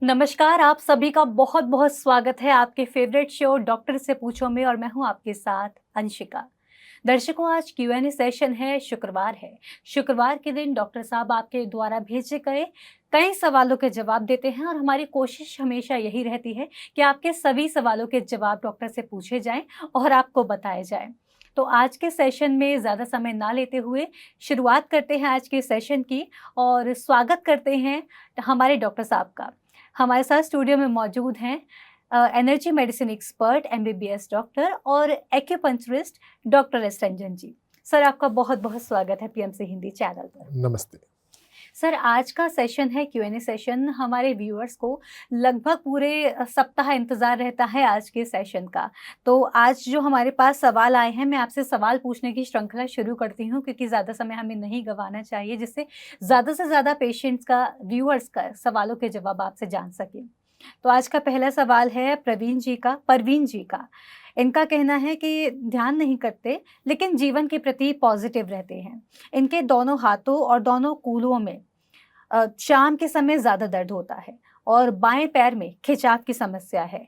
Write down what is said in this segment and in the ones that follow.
नमस्कार, आप सभी का बहुत बहुत स्वागत है आपके फेवरेट शो डॉक्टर से पूछो में और मैं हूं आपके साथ अंशिका। दर्शकों, आज Q&A सेशन है। शुक्रवार के दिन डॉक्टर साहब आपके द्वारा भेजे गए कई सवालों के जवाब देते हैं और हमारी कोशिश हमेशा यही रहती है कि आपके सभी सवालों के जवाब डॉक्टर से पूछे जाएं और आपको बताए जाएं। तो आज के सेशन में ज़्यादा समय ना लेते हुए शुरुआत करते हैं आज के सेशन की और स्वागत करते हैं हमारे डॉक्टर साहब का। हमारे साथ स्टूडियो में मौजूद हैं energy medicine expert MBBS doctor और एक्यूपंक्चरिस्ट डॉक्टर एस रंजन जी। सर, आपका बहुत बहुत स्वागत है PMC हिंदी चैनल पर। नमस्ते सर, आज का सेशन है Q&A सेशन। हमारे व्यूअर्स को लगभग पूरे सप्ताह इंतज़ार रहता है आज के सेशन का। तो आज जो हमारे पास सवाल आए हैं, मैं आपसे सवाल पूछने की श्रृंखला शुरू करती हूँ क्योंकि ज़्यादा समय हमें नहीं गंवाना चाहिए, जिससे ज़्यादा से ज़्यादा पेशेंट्स का, व्यूअर्स का सवालों के जवाब आपसे जान सकें। तो आज का पहला सवाल है परवीन जी का। इनका कहना है कि ध्यान नहीं करते लेकिन जीवन के प्रति पॉजिटिव रहते हैं। इनके दोनों हाथों और दोनों कूल्हों में शाम के समय ज़्यादा दर्द होता है और बाएं पैर में खिंचाव की समस्या है।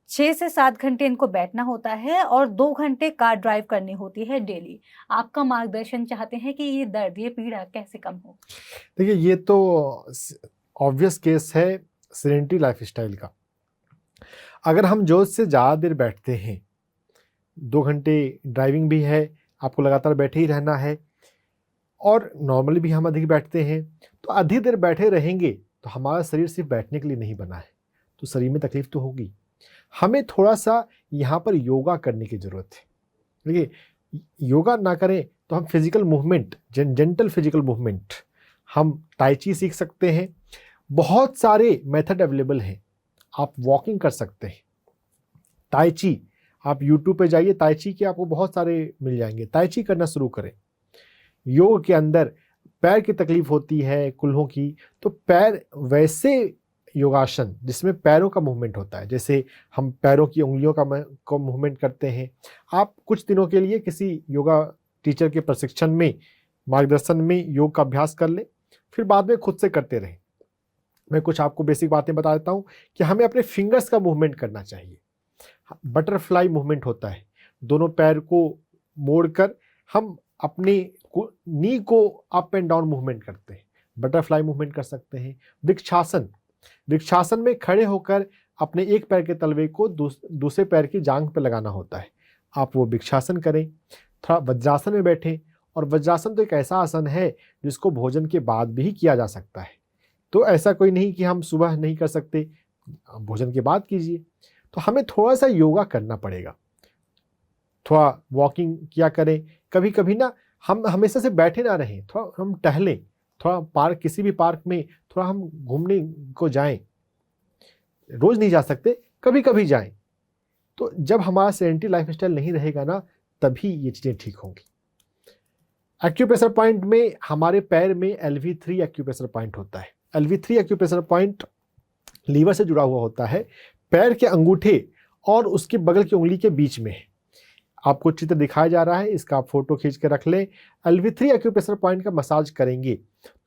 6 से 7 घंटे इनको बैठना होता है और 2 घंटे कार ड्राइव करनी होती है डेली। आपका मार्गदर्शन चाहते हैं कि ये दर्द, ये पीड़ा कैसे कम हो। देखिए, ये तो ऑब्वियस केस है सेडेंटरी लाइफस्टाइल का। अगर हम जो से ज़्यादा देर बैठते हैं, 2 घंटे ड्राइविंग भी है, आपको लगातार बैठे ही रहना है और नॉर्मली भी हम अधिक बैठते हैं, तो अधिक देर बैठे रहेंगे तो हमारा शरीर सिर्फ बैठने के लिए नहीं बना है, तो शरीर में तकलीफ तो होगी। हमें थोड़ा सा यहाँ पर योगा करने की ज़रूरत है। देखिए, योगा ना करें तो हम physical movement, gentle physical movement, हम ताई ची सीख सकते हैं। बहुत सारे मेथड अवेलेबल हैं। आप वॉकिंग कर सकते हैं, ताई ची, आप यूट्यूब पे जाइए, ताई ची के आपको बहुत सारे मिल जाएंगे। ताई ची करना शुरू करें। योग के अंदर पैर की तकलीफ होती है, कुल्हों की, तो पैर वैसे योगासन जिसमें पैरों का मूवमेंट होता है, जैसे हम पैरों की उंगलियों का मूवमेंट करते हैं। आप कुछ दिनों के लिए किसी योगा टीचर के प्रशिक्षण में, मार्गदर्शन में योग का अभ्यास कर लें, फिर बाद में खुद से करते रहें। मैं कुछ आपको बेसिक बातें बता देता हूँ कि हमें अपने फिंगर्स का मूवमेंट करना चाहिए। बटरफ्लाई मूवमेंट होता है, दोनों पैर को मोड़कर हम अपने नी को अप एंड डाउन मूवमेंट करते हैं, बटरफ्लाई मूवमेंट कर सकते हैं। वृक्षासन में खड़े होकर अपने एक पैर के तलवे को दूसरे पैर की जांघ पर लगाना होता है। आप वो वृक्षासन करें। थोड़ा वज्रासन में बैठें, और वज्रासन तो एक ऐसा आसन है जिसको भोजन के बाद भी किया जा सकता है। तो ऐसा कोई नहीं कि हम सुबह नहीं कर सकते, भोजन के बाद कीजिए। तो हमें थोड़ा सा योगा करना पड़ेगा, थोड़ा वॉकिंग किया करें। कभी कभी ना हम हमेशा से बैठे ना रहें, थोड़ा हम टहलें, थोड़ा पार्क, किसी भी पार्क में थोड़ा हम घूमने को जाएं। रोज नहीं जा सकते, कभी कभी जाएं। तो जब हमारा सेडेंटरी लाइफस्टाइल नहीं रहेगा ना, तभी ये चीज़ें ठीक होंगी। एक्यूप्रेशर पॉइंट में हमारे पैर में LV3 एक्यूप्रेशर पॉइंट होता है। LV3 एक्यूप्रेशर पॉइंट लीवर से जुड़ा हुआ होता है, पैर के अंगूठे और उसके बगल की उंगली के बीच में है। आपको चित्र दिखाया जा रहा है, इसका आप फोटो खींच के रख लें। LV3 एक्यूप्रेशर पॉइंट का मसाज करेंगे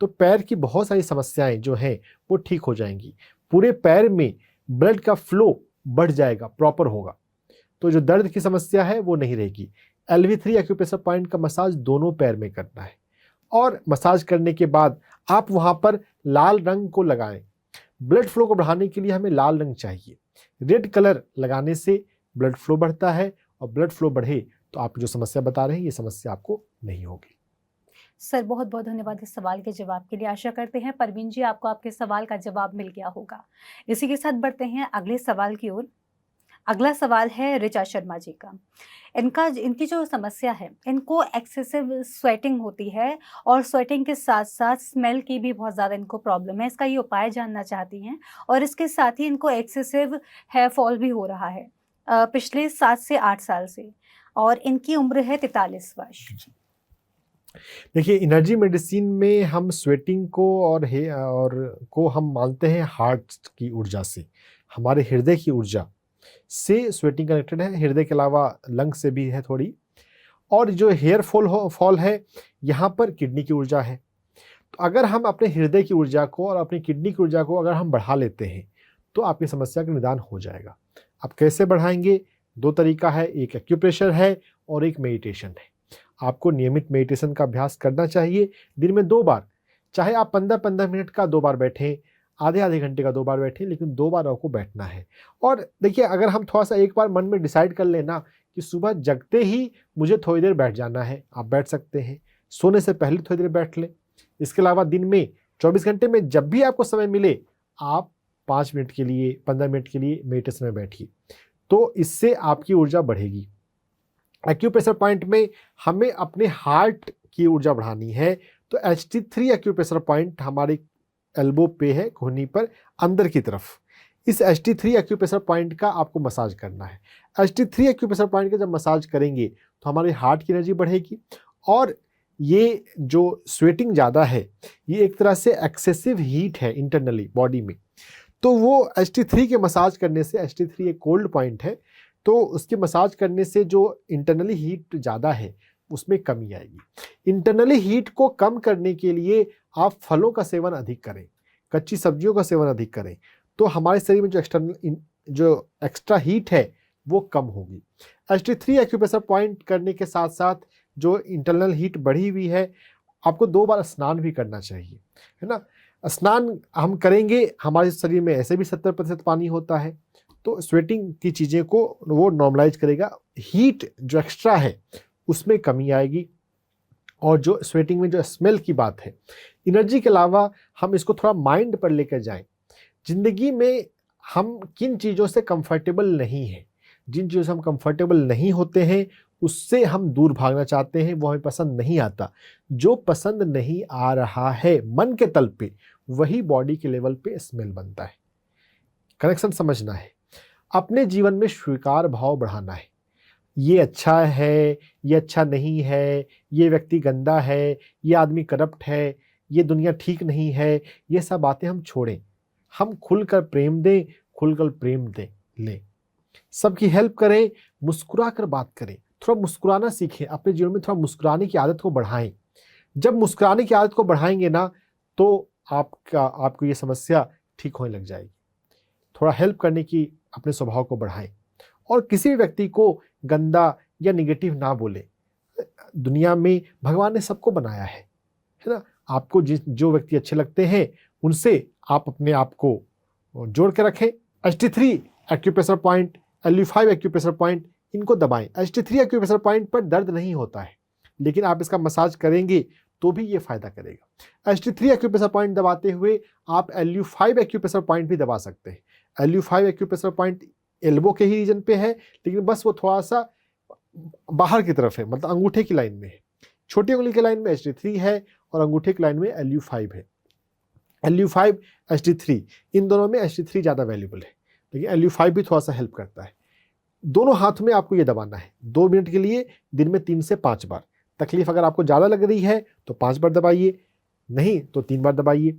तो पैर की बहुत सारी समस्याएं जो हैं वो ठीक हो जाएंगी। पूरे पैर में ब्लड का फ्लो बढ़ जाएगा, प्रॉपर होगा, तो जो दर्द की समस्या है वो नहीं रहेगी। LV3 एक्यूप्रेशर पॉइंट का मसाज दोनों पैर में करना है, और मसाज करने के बाद आप वहाँ पर लाल रंग को लगाएं। ब्लड फ्लो को बढ़ाने के लिए हमें लाल रंग चाहिए। रेड कलर लगाने से ब्लड फ्लो बढ़ता है, और ब्लड फ्लो बढ़े तो आप जो समस्या बता रहे हैं ये समस्या आपको नहीं होगी। सर, बहुत बहुत धन्यवाद इस सवाल के जवाब के लिए। आशा करते हैं परवीन जी, आपको आपके सवाल का जवाब मिल गया होगा। इसी के साथ बढ़ते हैं अगले सवाल की ओर। अगला सवाल है ऋचा शर्मा जी का। इनकी जो समस्या है, इनको एक्सेसिव स्वेटिंग होती है और स्वेटिंग के साथ साथ स्मेल की भी बहुत ज़्यादा इनको प्रॉब्लम है। इसका ये उपाय जानना चाहती हैं, और इसके साथ ही इनको एक्सेसिव हेयर फॉल भी हो रहा है पिछले 7 से 8 साल से, और इनकी उम्र है 43 वर्ष। देखिए, एनर्जी मेडिसिन में हम स्वेटिंग को और को हम मानते हैं हार्ट की ऊर्जा से, हमारे हृदय की ऊर्जा से स्वेटिंग कनेक्टेड है। हृदय के अलावा लंग से भी है थोड़ी, और जो हेयर फॉल है यहाँ पर किडनी की ऊर्जा है। तो अगर हम अपने हृदय की ऊर्जा को और अपनी किडनी की ऊर्जा को अगर हम बढ़ा लेते हैं तो आपकी समस्या का निदान हो जाएगा। आप कैसे बढ़ाएंगे? 2 तरीका है, एक एक्यूप्रेशर है और एक मेडिटेशन है। आपको नियमित मेडिटेशन का अभ्यास करना चाहिए, दिन में 2 बार, चाहे आप 15-15 मिनट का 2 बार बैठें, आधे घंटे का 2 बार बैठें, लेकिन 2 बार आपको बैठना है। और देखिए, अगर हम थोड़ा सा एक बार मन में डिसाइड कर लेना कि सुबह जगते ही मुझे थोड़ी देर बैठ जाना है, आप बैठ सकते हैं। सोने से पहले थोड़ी देर बैठ लें। इसके अलावा दिन में 24 घंटे में जब भी आपको समय मिले, आप 5 मिनट के लिए, 15 मिनट के लिए मेडिटेशन में बैठिए, तो इससे आपकी ऊर्जा बढ़ेगी। एक्यूप्रेशर पॉइंट में हमें अपने हार्ट की ऊर्जा बढ़ानी है, तो HT3 एक्यूप्रेशर पॉइंट हमारे एल्बो पे है, कोहनी पर अंदर की तरफ। इस HT3 एक्यूप्रेशर पॉइंट का आपको मसाज करना है। HT3 एक्यूप्रेशर पॉइंट का जब मसाज करेंगे तो हमारे हार्ट की एनर्जी बढ़ेगी, और ये जो स्वेटिंग ज़्यादा है, ये एक तरह से एक्सेसिव हीट है इंटरनली बॉडी में, तो वो HT3 के मसाज करने से, HT3 एक कोल्ड पॉइंट है, तो उसके मसाज करने से जो इंटरनली हीट ज़्यादा है उसमें कमी आएगी। इंटरनली हीट को कम करने के लिए आप फलों का सेवन अधिक करें, कच्ची सब्जियों का सेवन अधिक करें, तो हमारे शरीर में जो एक्स्ट्रा हीट है वो कम होगी। HT3 एक्यूप्रेशर पॉइंट करने के साथ साथ जो इंटरनल हीट बढ़ी हुई है, आपको 2 बार स्नान भी करना चाहिए, है ना। स्नान हम करेंगे, हमारे शरीर में ऐसे भी 70% पानी होता है, तो स्वेटिंग की चीज़ें को वो नॉर्मलाइज करेगा, हीट जो एक्स्ट्रा है उसमें कमी आएगी। और जो स्वेटिंग में जो स्मेल की बात है, एनर्जी के अलावा हम इसको थोड़ा माइंड पर लेकर जाएं। जिंदगी में हम किन चीज़ों से कंफर्टेबल नहीं हैं, जिन चीज़ों से हम कंफर्टेबल नहीं होते हैं उससे हम दूर भागना चाहते हैं, वो हमें पसंद नहीं आता। जो पसंद नहीं आ रहा है मन के तल पे, वही बॉडी के लेवल पे स्मेल बनता है। कनेक्शन समझना है। अपने जीवन में स्वीकार भाव बढ़ाना है। ये अच्छा है, ये अच्छा नहीं है, ये व्यक्ति गंदा है, ये आदमी करप्ट है, ये दुनिया ठीक नहीं है, ये सब बातें हम छोड़ें। हम खुलकर प्रेम दें, खुलकर प्रेम दें लें, सबकी हेल्प करें, मुस्कुरा कर बात करें, थोड़ा मुस्कुराना सीखें। अपने जीवन में थोड़ा मुस्कुराने की आदत को बढ़ाएं। जब मुस्कुराने की आदत को बढ़ाएंगे ना, तो आपको ये समस्या ठीक होने लग जाएगी। थोड़ा हेल्प करने की अपने स्वभाव को बढ़ाएं, और किसी भी व्यक्ति को गंदा या निगेटिव ना बोले। दुनिया में भगवान ने सबको बनाया है ना। आपको जो व्यक्ति अच्छे लगते हैं उनसे आप अपने आप को जोड़ के रखें। HT3 acupressure point, LU5 acupressure point, इनको दबाएं। HT3 एक्यूप्रेशर पॉइंट पर दर्द नहीं होता है, लेकिन आप इसका मसाज करेंगे तो भी ये फायदा करेगा। HT3 एक्यूप्रेशर पॉइंट दबाते हुए आप LU5 एक्यूप्रेशर पॉइंट भी दबा सकते हैं। LU5 एक्यूप्रेशर पॉइंट एल्बो के ही रीजन पे है, लेकिन बस वो थोड़ा सा बाहर की तरफ है, मतलब अंगूठे की लाइन में है। छोटी उंगली की लाइन में HT3 है और अंगूठे की लाइन में LU5 है। LU5 HT3, इन दोनों में HT3 ज़्यादा वैल्यूबल है, लेकिन LU5 भी थोड़ा सा हेल्प करता है। दोनों हाथ में आपको ये दबाना है 2 मिनट के लिए, दिन में 3 से 5 बार। तकलीफ अगर आपको ज़्यादा लग रही है तो 5 बार दबाइए, नहीं तो 3 बार दबाइए।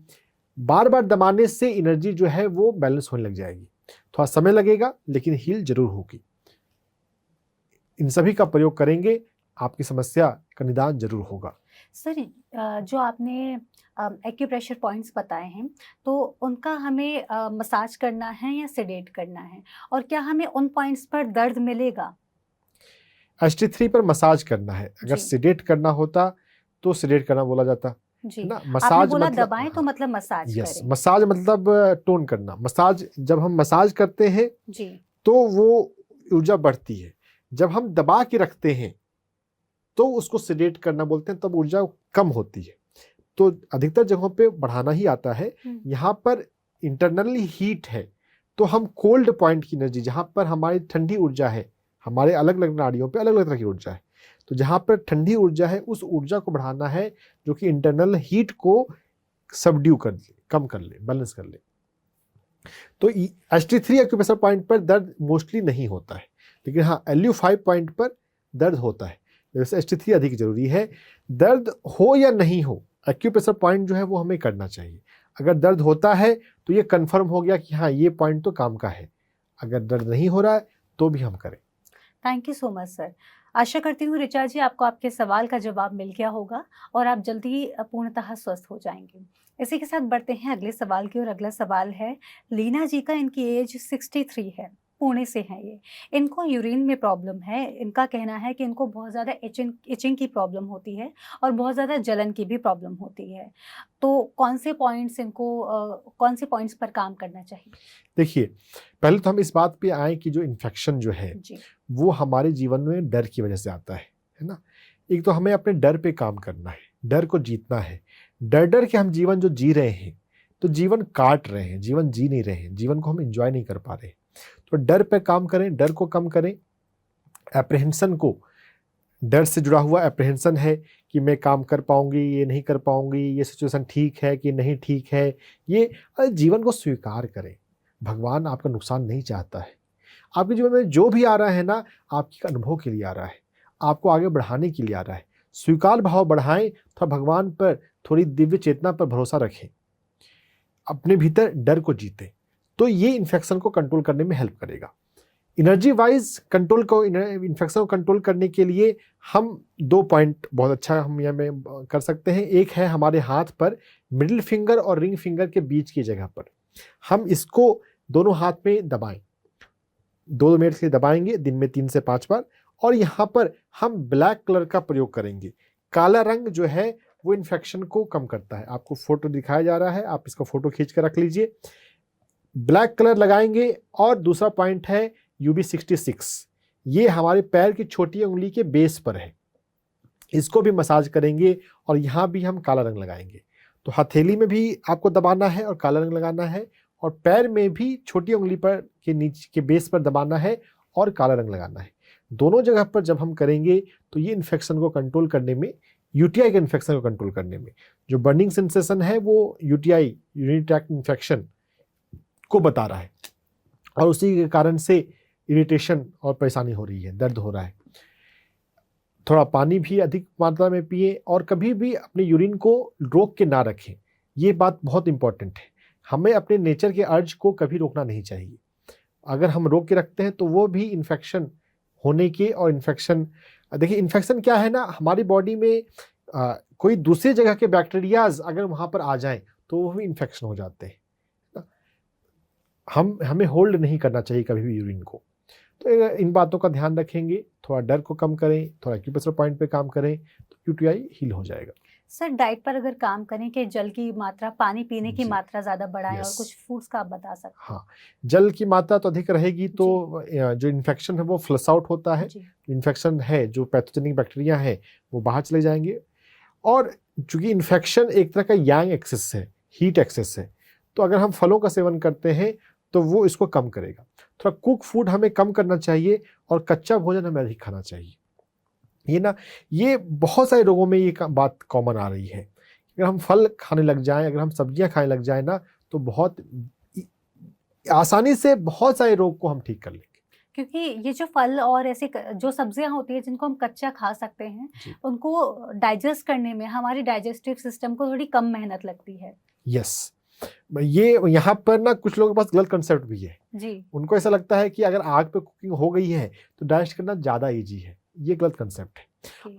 बार बार दबाने से एनर्जी जो है वो बैलेंस होने लग जाएगी। थोड़ा समय लगेगा, लेकिन हील जरूर होगी। इन सभी का प्रयोग करेंगे, आपकी समस्या का निदान जरूर होगा। सर, जो आपने एक्यूप्रेशर पॉइंट्स बताए हैं, तो उनका हमें मसाज करना है या सेडेट करना है, और क्या हमें उन पॉइंट्स पर दर्द मिलेगा? HT3 पर मसाज करना है। अगर जी। सेडेट करना होता तो सेडेट करना बोला जाता जी, है ना। आपने मसाज बोला मतलब दबाएं, तो मतलब मसाज यस, करें। मसाज मतलब टोन करना। मसाज, जब हम मसाज करते हैं जी। तो वो ऊर्जा बढ़ती है। जब हम दबा के रखते हैं तो उसको सेडेट करना बोलते हैं, तब ऊर्जा कम होती है। तो अधिकतर जगहों पे बढ़ाना ही आता है। यहाँ पर इंटरनली हीट है, तो हम कोल्ड पॉइंट की एनर्जी, जहाँ पर हमारी ठंडी ऊर्जा है, हमारे अलग अलग नाड़ियों पे अलग अलग तरह की ऊर्जा है, तो जहाँ पर ठंडी ऊर्जा है उस ऊर्जा को बढ़ाना है, जो कि इंटरनल हीट को सबड्यू कर ले, कम कर ले, बैलेंस कर ले। तो HT3 एक्यूप्रेशर पॉइंट पर दर्द मोस्टली नहीं होता है, लेकिन हाँ LU5 पॉइंट पर दर्द होता है। जैसे HT3 अधिक जरूरी है। दर्द हो या नहीं हो, एक्यूप्रेशर पॉइंट जो है वो हमें करना चाहिए। अगर दर्द होता है तो ये कंफर्म हो गया कि हाँ ये पॉइंट तो काम का है। अगर दर्द नहीं हो रहा है तो भी हम करें। Thank you so much sir. आशा करती हूँ ऋचा जी आपको आपके सवाल का जवाब मिल गया होगा और आप जल्दी पूर्णतः स्वस्थ हो जाएंगे। इसी के साथ बढ़ते हैं अगले सवाल की ओर। अगला सवाल है लीना जी का। इनकी एज 63 है, पुणे से हैं ये। इनको यूरिन में प्रॉब्लम है। इनका कहना है कि इनको बहुत ज़्यादा इचिंग की प्रॉब्लम होती है और बहुत ज़्यादा जलन की भी प्रॉब्लम होती है। तो कौन से पॉइंट्स पर काम करना चाहिए? देखिए, पहले तो हम इस बात पे आए कि जो इन्फेक्शन जो है जी। वो हमारे जीवन में डर की वजह से आता है ना। एक तो हमें अपने डर पे काम करना है, डर को जीतना है। डर के हम जीवन जो जी रहे हैं, तो जीवन काट रहे हैं, जीवन जी नहीं रहे हैं, जीवन को हम एंजॉय नहीं कर पा रहे। तो डर पे काम करें, डर को कम करें। एप्रीहेंशन को, डर से जुड़ा हुआ एप्रीहेंशन है कि मैं काम कर पाऊंगी, ये नहीं कर पाऊंगी, ये सिचुएशन ठीक है कि नहीं ठीक है। ये जीवन को स्वीकार करें। भगवान आपका नुकसान नहीं चाहता है। आपके जीवन में जो भी आ रहा है ना, आपके अनुभव के लिए आ रहा है, आपको आगे बढ़ाने के लिए आ रहा है। स्वीकार भाव बढ़ाएं, थोड़ा भगवान पर, थोड़ी दिव्य चेतना पर भरोसा रखें, अपने भीतर डर को जीतें। तो ये इन्फेक्शन को कंट्रोल करने में हेल्प करेगा। एनर्जी वाइज कंट्रोल को, इन्फेक्शन को कंट्रोल करने के लिए हम 2 पॉइंट बहुत अच्छा हम यहाँ में कर सकते हैं। एक है हमारे हाथ पर मिडिल फिंगर और रिंग फिंगर के बीच की जगह पर हम इसको दोनों हाथ में दबाएं। 2 मिनट के दबाएंगे दिन में 3 से 5 बार। और यहाँ पर हम ब्लैक कलर का प्रयोग करेंगे। काला रंग जो है वो इन्फेक्शन को कम करता है। आपको फोटो दिखाया जा रहा है, आप इसका फोटो खींच कर रख लीजिए। ब्लैक कलर लगाएंगे। और दूसरा पॉइंट है UB66। ये हमारे पैर की छोटी उंगली के बेस पर है, इसको भी मसाज करेंगे और यहाँ भी हम काला रंग लगाएंगे। तो हथेली में भी आपको दबाना है और काला रंग लगाना है, और पैर में भी छोटी उंगली पर के नीचे के बेस पर दबाना है और काला रंग लगाना है। दोनों जगह पर जब हम करेंगे तो ये इन्फेक्शन को कंट्रोल करने में, यूटीआई के इन्फेक्शन को कंट्रोल करने में, जो बर्निंग सेंसेशन है वो यूटीआई, यूरिनरी ट्रैक्ट इन्फेक्शन को बता रहा है, और उसी के कारण से इरिटेशन और परेशानी हो रही है, दर्द हो रहा है। थोड़ा पानी भी अधिक मात्रा में पिए और कभी भी अपने यूरिन को रोक के ना रखें। ये बात बहुत इंपॉर्टेंट है। हमें अपने नेचर के अर्ज को कभी रोकना नहीं चाहिए। अगर हम रोक के रखते हैं तो वो भी इन्फेक्शन होने के, और इन्फेक्शन, देखिए इन्फेक्शन क्या है ना, हमारी बॉडी में कोई दूसरी जगह के बैक्टीरियाज अगर वहाँ पर आ जाएं तो वो भी इन्फेक्शन हो जाते हैं। हमें होल्ड नहीं करना चाहिए कभी भी यूरिन को। तो इन बातों का ध्यान रखेंगे, थोड़ा डर को कम करें, थोड़ा एक्यूप्रेशर पॉइंट पे काम करें, तो यूटीआई हील हो जाएगा। सर डाइट पर अगर काम करें कि जल की मात्रा, पानी पीने की जी। मात्रा ज़्यादा बढ़ाएं, और यस। कुछ फूड्स का आप बता सकते हैं? हाँ, जल की मात्रा तो अधिक रहेगी तो जो इन्फेक्शन है वो फ्लश आउट होता है। जी। इन्फेक्शन है, जो पैथोजेनिक बैक्टीरिया है वो बाहर चले जाएंगे। और चूंकि इन्फेक्शन एक तरह का यांग एक्सेस है, हीट एक्सेस है, तो अगर हम फलों का सेवन करते हैं तो वो इसको कम करेगा। थोड़ा कुक फूड हमें कम करना चाहिए और कच्चा भोजन हमें अधिक खाना चाहिए। ये बहुत सारे रोगों में ये बात कॉमन आ रही है। अगर हम फल खाने लग जाएं, अगर हम सब्जियां खाने लग जाएं ना, तो बहुत आसानी से बहुत सारे रोग को हम ठीक कर लेंगे। क्योंकि ये जो फल और ऐसे जो सब्जियां होती है जिनको हम कच्चा खा सकते हैं, उनको डाइजेस्ट करने में हमारी डाइजेस्टिव सिस्टम को थोड़ी कम मेहनत लगती है। यस, ये यहाँ पर ना कुछ लोगों के पास गलत कंसेप्ट भी है जी। उनको ऐसा लगता है कि अगर आग पे कुकिंग हो गई है तो डाइजेस्ट करना ज़्यादा इजी है। ये गलत कंसेप्ट है।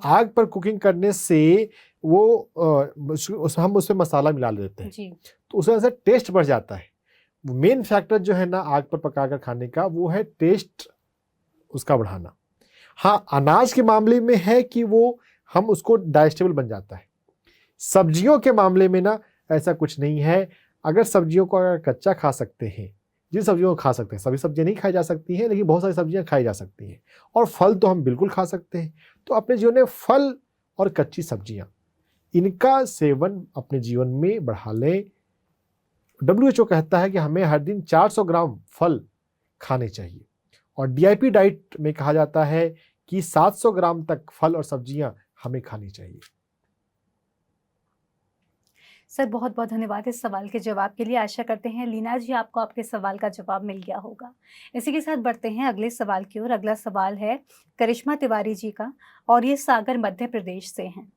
आग पर कुकिंग करने से हम उसमें मसाला मिला लेते हैं जी। तो उस वजह से टेस्ट बढ़ जाता है। मेन फैक्टर जो है ना आग पर पकाकर खाने का, वो है टेस्ट उसका बढ़ाना। हाँ, अनाज के मामले में है कि वो हम उसको डाइजेस्टेबल बन जाता है। सब्जियों के मामले में ना ऐसा कुछ नहीं है। अगर सब्जियों को अगर कच्चा खा सकते हैं, जिन सब्जियों को खा सकते हैं, सभी सब्जियां नहीं खाई जा सकती हैं लेकिन बहुत सारी सब्जियां खाई जा सकती हैं, और फल तो हम बिल्कुल खा सकते हैं। तो अपने जीवन में फल और कच्ची सब्जियां, इनका सेवन अपने जीवन में बढ़ा लें। WHO कहता है कि हमें हर दिन 400 ग्राम फल खाने चाहिए, और DIP डाइट में कहा जाता है कि 700 ग्राम तक फल और सब्जियां हमें खानी चाहिए। सर बहुत बहुत धन्यवाद इस सवाल के जवाब के लिए। आशा करते हैं लीना जी आपको आपके सवाल का जवाब मिल गया होगा। इसी के साथ बढ़ते हैं अगले सवाल की ओर। अगला सवाल है करिश्मा तिवारी जी का, और ये सागर मध्य प्रदेश से हैं।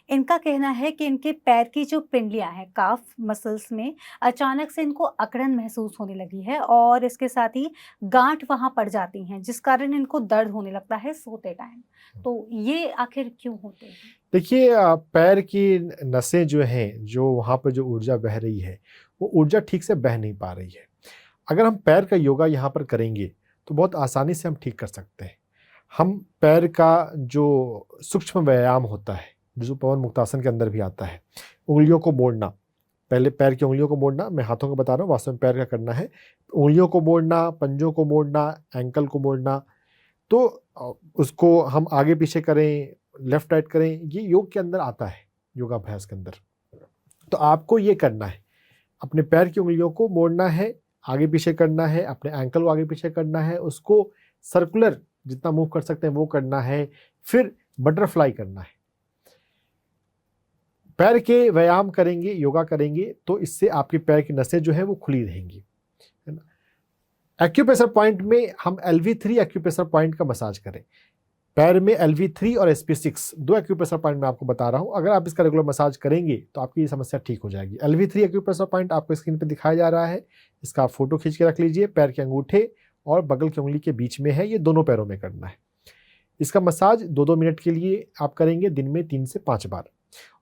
इनका कहना है कि इनके पैर की जो पिंडलियां हैं, काफ मसल्स में अचानक से इनको अकड़न महसूस होने लगी है और इसके साथ ही गांठ वहां पड़ जाती हैं, जिस कारण इनको दर्द होने लगता है सोते टाइम। तो ये आखिर क्यों होते हैं? देखिए, पैर की नसें जो हैं, जो वहाँ पर जो ऊर्जा बह रही है, वो ऊर्जा ठीक से बह नहीं पा रही है। अगर हम पैर का योगा यहाँ पर करेंगे तो बहुत आसानी से हम ठीक कर सकते हैं। हम पैर का जो सूक्ष्म व्यायाम होता है, जो पवन मुक्तासन के अंदर भी आता है, उंगलियों को मोड़ना, पहले पैर की उंगलियों को मोड़ना, मैं हाथों को बता रहा हूँ, वास्तव में पैर का करना है। उंगलियों को मोड़ना, पंजों को मोड़ना, एंकल को मोड़ना, तो उसको हम आगे पीछे करें, लेफ्ट राइट करें, ये योग के अंदर आता है, योगाभ्यास के अंदर। तो आपको ये करना है, अपने पैर की उंगलियों को मोड़ना है, आगे पीछे करना है, अपने एंकल को आगे पीछे करना है, उसको सर्कुलर जितना मूव कर सकते हैं वो करना है, फिर बटरफ्लाई करना है। पैर के व्यायाम करेंगे, योगा करेंगे, तो इससे आपके पैर की नसें जो है वो खुली रहेंगी, है ना। एक्यूप्रेशर पॉइंट में हम LV3 एक्यूप्रेशर पॉइंट का मसाज करें। पैर में LV3 और SP6 दो एक्यूप्रेशर पॉइंट मैं आपको बता रहा हूँ। अगर आप इसका रेगुलर मसाज करेंगे तो आपकी ये समस्या ठीक हो जाएगी। LV3 एक्यूप्रेशर पॉइंट आपको स्क्रीन पे दिखाया जा रहा है, इसका आप फोटो खींच के रख लीजिए। पैर के अंगूठे और बगल की उंगली के बीच में है, ये दोनों पैरों में करना है। इसका मसाज 2-2 मिनट के लिए आप करेंगे, दिन में 3 से 5 बार।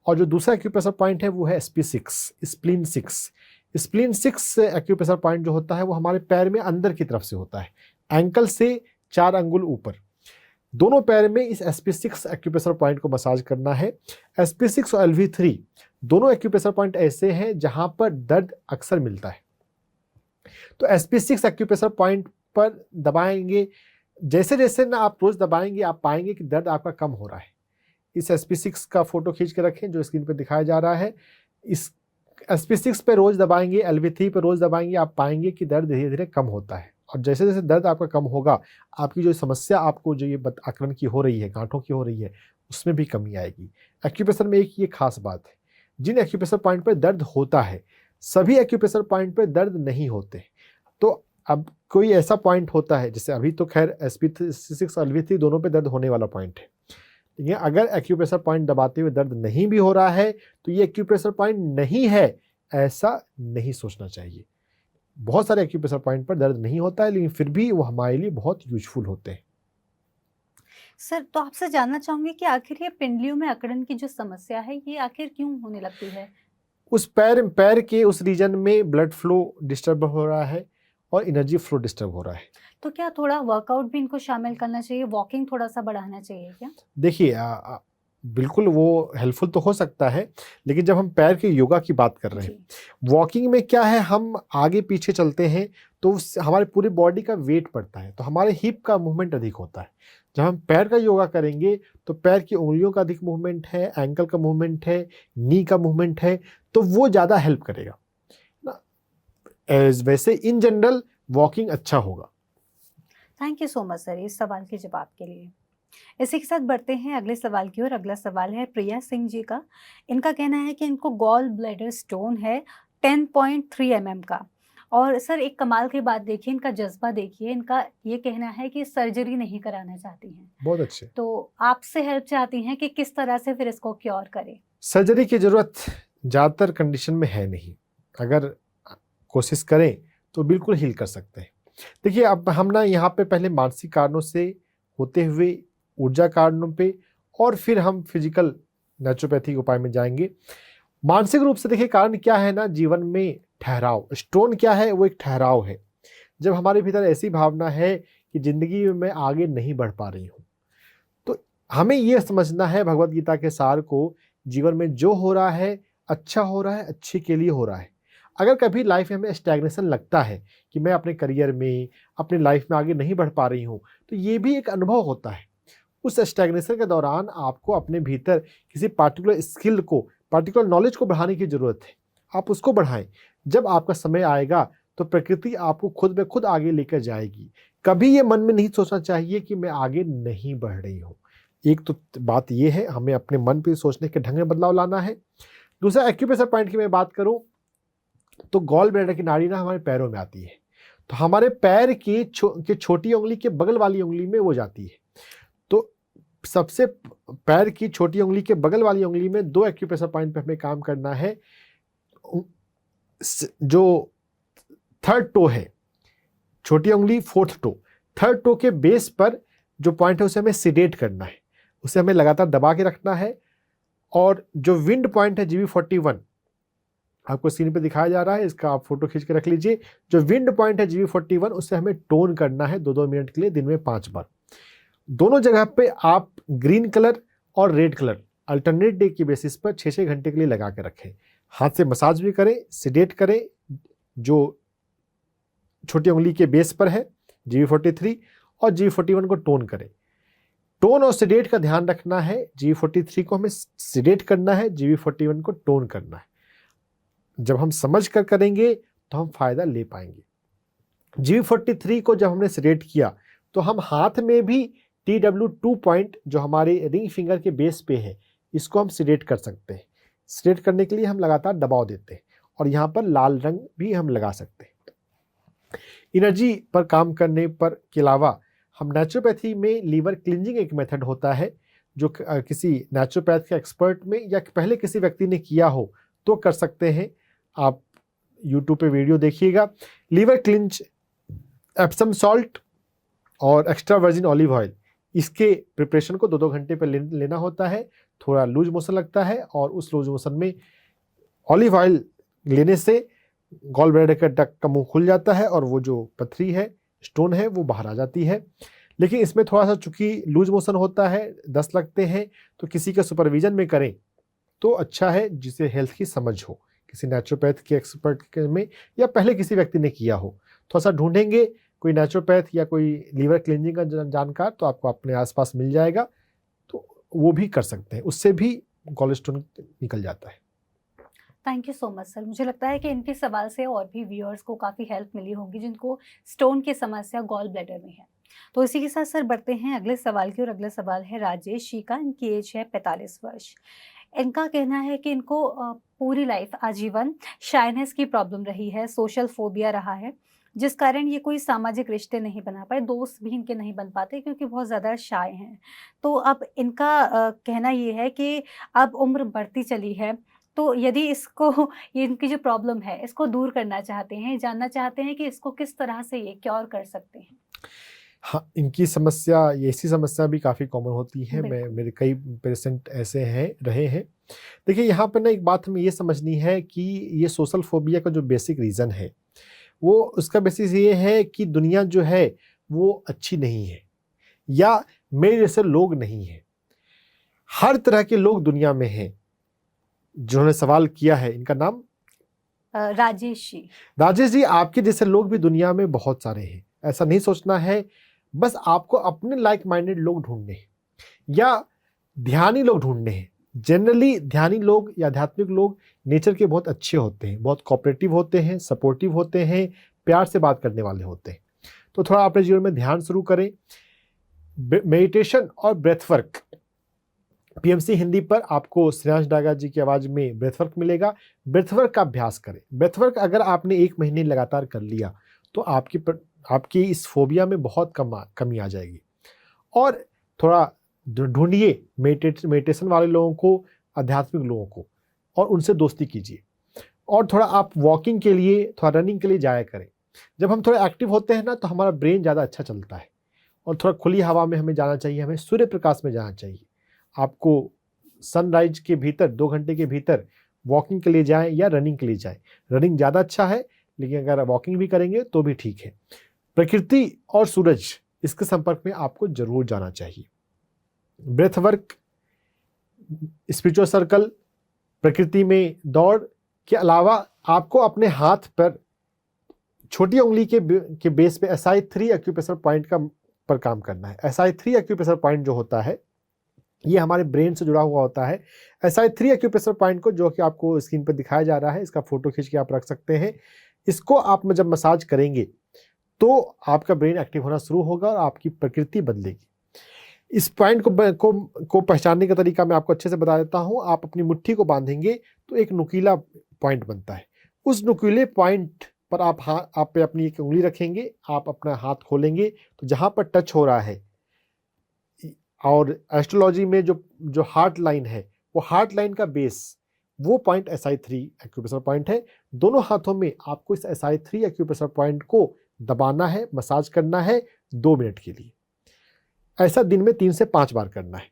और जो दूसरा एक्यूप्रेशर पॉइंट है वो है SP6, spleen 6। Spleen 6 acupressure point जो होता है वो हमारे पैर में अंदर की तरफ से होता है, एंकल से 4 अंगुल ऊपर। दोनों पैर में इस SP6 एक्यूप्रेशर पॉइंट को मसाज करना है। SP6 और LV3 दोनों एक्यूप्रेशर पॉइंट ऐसे हैं जहां पर दर्द अक्सर मिलता है। तो SP6 एक्यूप्रेशर पॉइंट पर दबाएंगे, जैसे जैसे ना आप रोज दबाएंगे आप पाएंगे कि दर्द आपका कम हो रहा है। इस SP6 का फोटो खींच के रखें जो स्क्रीन पर दिखाया जा रहा है। इस SP6 पे रोज दबाएंगे, LV3 पे रोज दबाएंगे, आप पाएंगे कि दर्द धीरे धीरे कम होता है। और जैसे जैसे दर्द आपका कम होगा, आपकी जो समस्या आपको जो ये आक्रमण की हो रही है, गांठों की हो रही है, उसमें भी कमी आएगी। एक्यूप्रेशर में एक ये खास बात है, जिन एक्यूप्रेशर पॉइंट पर दर्द होता है सभी एक्यूप्रेशर पॉइंट पर दर्द नहीं होते। तो अब कोई ऐसा पॉइंट होता है, जैसे अभी तो खैर SP6 और LV3 दोनों पे दर्द होने वाला पॉइंट है, लेकिन अगर एक्यूप्रेशर पॉइंट दबाते हुए दर्द नहीं भी हो रहा है तो ये एक्यूप्रेशर पॉइंट नहीं है, ऐसा नहीं सोचना चाहिए। बहुत सारे एक्यूप्रेशर पॉइंट पर दर्द नहीं होता है, लेकिन फिर भी वो हमारे लिए बहुत यूजफुल होते हैं। सर, तो आपसे जानना चाहूंगी कि आखिर ये पिंडलियों में अकड़न की जो समस्या है ये आखिर क्यों होने लगती है? उस पैर के उस रीजन में ब्लड फ्लो डिस्टर्ब हो रहा है और एनर्जी फ्लो डिस्टर्ब हो रहा है। तो क्या थोड़ा वर्कआउट भी इनको शामिल करना चाहिए, वॉकिंग थोड़ा सा बढ़ाना चाहिए क्या? देखिए, बिल्कुल वो हेल्पफुल तो हो सकता है, लेकिन जब हम पैर के योगा की बात कर रहे हैं, वॉकिंग में क्या है, हम आगे पीछे चलते हैं तो हमारे पूरी बॉडी का वेट पड़ता है, तो हमारे हिप का मूवमेंट अधिक होता है। जब हम पैर का योगा करेंगे तो पैर की उंगलियों का अधिक मूवमेंट है, एंकल का मूवमेंट है, नी का मूवमेंट है, तो वो ज़्यादा हेल्प करेगा ना। वैसे इन जनरल वॉकिंग अच्छा होगा। Thank you so much sir इस सवाल के जवाब के लिए। इसी के साथ बढ़ते हैं अगले सवाल की ओर। अगला सवाल है प्रिया सिंह जी का। इनका कहना है कि इनको गॉल ब्लैडर स्टोन है 10.3 mm का। और सर एक कमाल की बात देखिए, इनका जज्बा देखिए, इनका ये कहना है कि सर्जरी नहीं कराना चाहती हैं। बहुत अच्छे। तो आपसे हेल्प चाहती हैं कि किस तरह से फिर इसको क्योर करें। सर्जरी की जरूरत ज़्यादातर कंडीशन में है नहीं, अगर कोशिश करें तो बिल्कुल हील कर सकते हैं। देखिए, अब हम ना यहाँ पे पहले मानसिक कारणों से होते हुए ऊर्जा कारणों पे और फिर हम फिजिकल नेचुरोपैथी उपाय में जाएंगे। मानसिक रूप से देखिए कारण क्या है ना, जीवन में ठहराव। स्टोन क्या है, वो एक ठहराव है। जब हमारे भीतर ऐसी भावना है कि जिंदगी में मैं आगे नहीं बढ़ पा रही हूँ, तो हमें ये समझना है भगवत गीता के सार को, जीवन में जो हो रहा है अच्छा हो रहा है, अच्छे के लिए हो रहा है। अगर कभी लाइफ में हमें स्टैग्नेशन लगता है कि मैं अपने करियर में, अपनी लाइफ में आगे नहीं बढ़ पा रही हूँ, तो ये भी एक अनुभव होता है। उस स्टैग्नेशन के दौरान आपको अपने भीतर किसी पार्टिकुलर स्किल को, पार्टिकुलर नॉलेज को बढ़ाने की ज़रूरत है। आप उसको बढ़ाएं। जब आपका समय आएगा तो प्रकृति आपको खुद ब खुद आगे लेकर जाएगी। कभी ये मन में नहीं सोचना चाहिए कि मैं आगे नहीं बढ़ रही हूँ। एक तो बात ये है, हमें अपने मन पे सोचने के ढंग में बदलाव लाना है। दूसरा, एक्यूप्रेशर पॉइंट की मैं बात करूँ तो गॉल ब्लैडर की नाड़ी ना हमारे पैरों में आती है, तो हमारे पैर की छोटी उंगली के बगल वाली उंगली में वो जाती है। तो सबसे पैर की छोटी उंगली के बगल वाली उंगली में 2 एक्यूप्रेशर पॉइंट पे हमें काम करना है। जो थर्ड टो है, छोटी उंगली फोर्थ टो, थर्ड टो के बेस पर जो पॉइंट है उसे हमें सिडेट करना है, उसे हमें लगातार दबा के रखना है। और जो विंड पॉइंट है GB41, आपको स्क्रीन पे दिखाया जा रहा है, इसका आप फोटो खींच के रख लीजिए। जो विंड पॉइंट है GB41 उसे हमें टोन करना है 2-2 मिनट के लिए, दिन में 5 बार। दोनों जगह पे आप ग्रीन कलर और रेड कलर अल्टरनेट डे की बेसिस पर 6-6 घंटे के लिए लगा के रखें। हाथ से मसाज भी करें, सिडेट करें जो छोटी उंगली के बेस पर है GB43, और GB41 को टोन करें। टोन और सिडेट का ध्यान रखना है, GB43 को हमें सिडेट करना है, GB41 को टोन करना है। जब हम समझ कर करेंगे तो हम फायदा ले पाएंगे। GB43 को जब हमने सिडेट किया तो हम हाथ में भी TW2 पॉइंट जो हमारे रिंग फिंगर के बेस पे है, इसको हम सिडेट कर सकते हैं। सिडेट करने के लिए हम लगातार दबाव देते हैं, और यहाँ पर लाल रंग भी हम लगा सकते हैं। एनर्जी पर काम करने पर के अलावा हम नेचुरोपैथी में लीवर क्लिंजिंग एक मेथड होता है, जो किसी नेचुरोपैथ के एक्सपर्ट में या पहले किसी व्यक्ति ने किया हो तो कर सकते हैं। आप यूट्यूब पे वीडियो देखिएगा। लीवर क्लिंच, एप्सम सॉल्ट और एक्स्ट्रा वर्जिन ऑलिव ऑयल, इसके प्रिपरेशन को 2-2 घंटे पर लेना होता है। थोड़ा लूज मोशन लगता है, और उस लूज मोशन में ऑलिव ऑयल लेने से गॉल ब्लैडर का डक्ट का मुंह खुल जाता है, और वो जो पथरी है, स्टोन है, वो बाहर आ जाती है। लेकिन इसमें थोड़ा सा चूंकि लूज मोशन होता है, दस्त लगते हैं, तो किसी के सुपरविजन में करें तो अच्छा है, जिसे हेल्थ की समझ हो, किसी नेचुरोपैथ के एक्सपर्ट में, या पहले किसी व्यक्ति ने किया हो। थोड़ा सा ढूंढेंगे कोई नेचुरोपैथ या कोई लीवर क्लिंजिंग का जानकार, तो आपको अपने आसपास मिल जाएगा, तो वो भी कर सकते हैं, उससे भी कोलेस्ट्रॉल निकल जाता है। Thank you so much sir. मुझे लगता है कि इनके सवाल से और भी व्यूअर्स को काफ़ी हेल्प मिली होगी जिनको स्टोन की समस्या गॉल ब्लैडर में है। तो इसी के साथ सर बढ़ते हैं अगले सवाल की, और अगला सवाल है राजेश जी का। इनकी एज है 45 वर्ष। इनका कहना है कि इनको पूरी लाइफ आजीवन शाइनेस की प्रॉब्लम रही है, सोशल फोबिया रहा है, जिस कारण ये कोई सामाजिक रिश्ते नहीं बना पाए, दोस्त भी इनके नहीं बन पाते क्योंकि बहुत ज़्यादा शाय हैं। तो अब इनका कहना ये है कि अब उम्र बढ़ती चली है, तो यदि इसको ये इनकी जो प्रॉब्लम है इसको दूर करना चाहते हैं, जानना चाहते हैं कि इसको किस तरह से ये क्योर कर सकते हैं। हाँ, इनकी समस्या, ये ऐसी समस्या भी काफ़ी कॉमन होती है। बिल्कुल। मेरे कई पेशेंट ऐसे हैं, रहे हैं। देखिए, यहाँ पर ना एक बात हमें ये समझनी है कि ये सोशल फोबिया का जो बेसिक रीज़न है, वो उसका बेसिस ये है कि दुनिया जो है वो अच्छी नहीं है, या मेरे जैसे लोग नहीं हैं। हर तरह के लोग दुनिया में हैं। जिन्होंने सवाल किया है, इनका नाम राजेश जी। राजेश जी, आपके जैसे लोग भी दुनिया में बहुत सारे हैं। ऐसा नहीं सोचना है, बस आपको अपने लाइक माइंडेड लोग ढूंढने हैं, या ध्यानी लोग ढूंढने हैं। जनरली ध्यानी लोग या आध्यात्मिक लोग नेचर के बहुत अच्छे होते हैं, बहुत कोऑपरेटिव होते हैं, सपोर्टिव होते हैं, प्यार से बात करने वाले होते हैं। तो थोड़ा अपने जीवन में ध्यान शुरू करें। मेडिटेशन और ब्रेथ वर्क, PMC हिंदी पर आपको श्रेयांश डागा जी की आवाज़ में ब्रेथवर्क मिलेगा। ब्रेथवर्क का अभ्यास करें। ब्रेथवर्क अगर आपने 1 महीने लगातार कर लिया तो आपकी इस फोबिया में बहुत कमी आ जाएगी। और थोड़ा ढूंढिए मेडिटेशन वाले लोगों को, आध्यात्मिक लोगों को, और उनसे दोस्ती कीजिए। और थोड़ा आप वॉकिंग के लिए, थोड़ा रनिंग के लिए जाया करें। जब हम थोड़ा एक्टिव होते हैं ना, तो हमारा ब्रेन ज़्यादा अच्छा चलता है। और थोड़ा खुली हवा में हमें जाना चाहिए, हमें सूर्य प्रकाश में जाना चाहिए। आपको सनराइज के भीतर 2 घंटे के भीतर वॉकिंग के लिए जाएं या रनिंग के लिए जाएं। रनिंग ज़्यादा अच्छा है, लेकिन अगर वॉकिंग भी करेंगे तो भी ठीक है। प्रकृति और सूरज, इसके संपर्क में आपको जरूर जाना चाहिए। ब्रेथ वर्क, स्पिरिचुअल सर्कल, प्रकृति में दौड़ के अलावा आपको अपने हाथ पर छोटी उंगली के बेस पे SI3 एक्यूप्रेशर पॉइंट पर काम करना है। SI3 एक्यूप्रेशर पॉइंट जो होता है, ये हमारे ब्रेन से जुड़ा हुआ होता है। SI3 एक्यूप्रेशर पॉइंट को, जो कि आपको स्क्रीन पर दिखाया जा रहा है, इसका फोटो खींच के आप रख सकते हैं। इसको आप जब मसाज करेंगे तो आपका ब्रेन एक्टिव होना शुरू होगा और आपकी प्रकृति बदलेगी। इस पॉइंट को पहचानने का तरीका मैं आपको अच्छे से बता देता हूँ। आप अपनी मुट्ठी को बांधेंगे तो एक नुकीला पॉइंट बनता है। उस नुकीले पॉइंट पर आप पे अपनी एक उंगली रखेंगे, आप अपना हाथ खोलेंगे तो जहाँ पर टच हो रहा है और एस्ट्रोलॉजी में जो हार्ट लाइन है, वो हार्ट लाइन का बेस, वो पॉइंट SI3 एक्यूप्रेशर पॉइंट है। दोनों हाथों में आपको इस SI3 एक्यूप्रेशर पॉइंट को दबाना है, मसाज करना है 2 मिनट के लिए। ऐसा दिन में 3 से 5 बार करना है।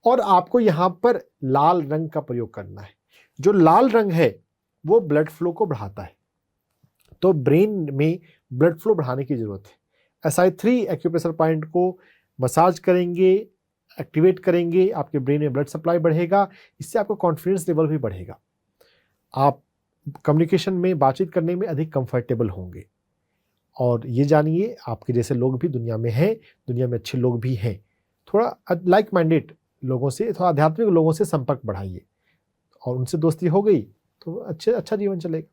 और आपको यहाँ पर लाल रंग का प्रयोग करना है। जो लाल रंग है वो ब्लड फ्लो को बढ़ाता है, तो ब्रेन में ब्लड फ्लो बढ़ाने की जरूरत है। SI3 एक्यूप्रेशर पॉइंट को मसाज करेंगे, एक्टिवेट करेंगे, आपके ब्रेन में ब्लड सप्लाई बढ़ेगा, इससे आपका कॉन्फिडेंस लेवल भी बढ़ेगा, आप कम्युनिकेशन में, बातचीत करने में अधिक कंफर्टेबल होंगे। और ये जानिए आपके जैसे लोग भी दुनिया में हैं, दुनिया में अच्छे लोग भी हैं। थोड़ा लाइक माइंडेड लोगों से, थोड़ा आध्यात्मिक लोगों से संपर्क बढ़ाइए और उनसे दोस्ती हो गई तो अच्छा जीवन चलेगा।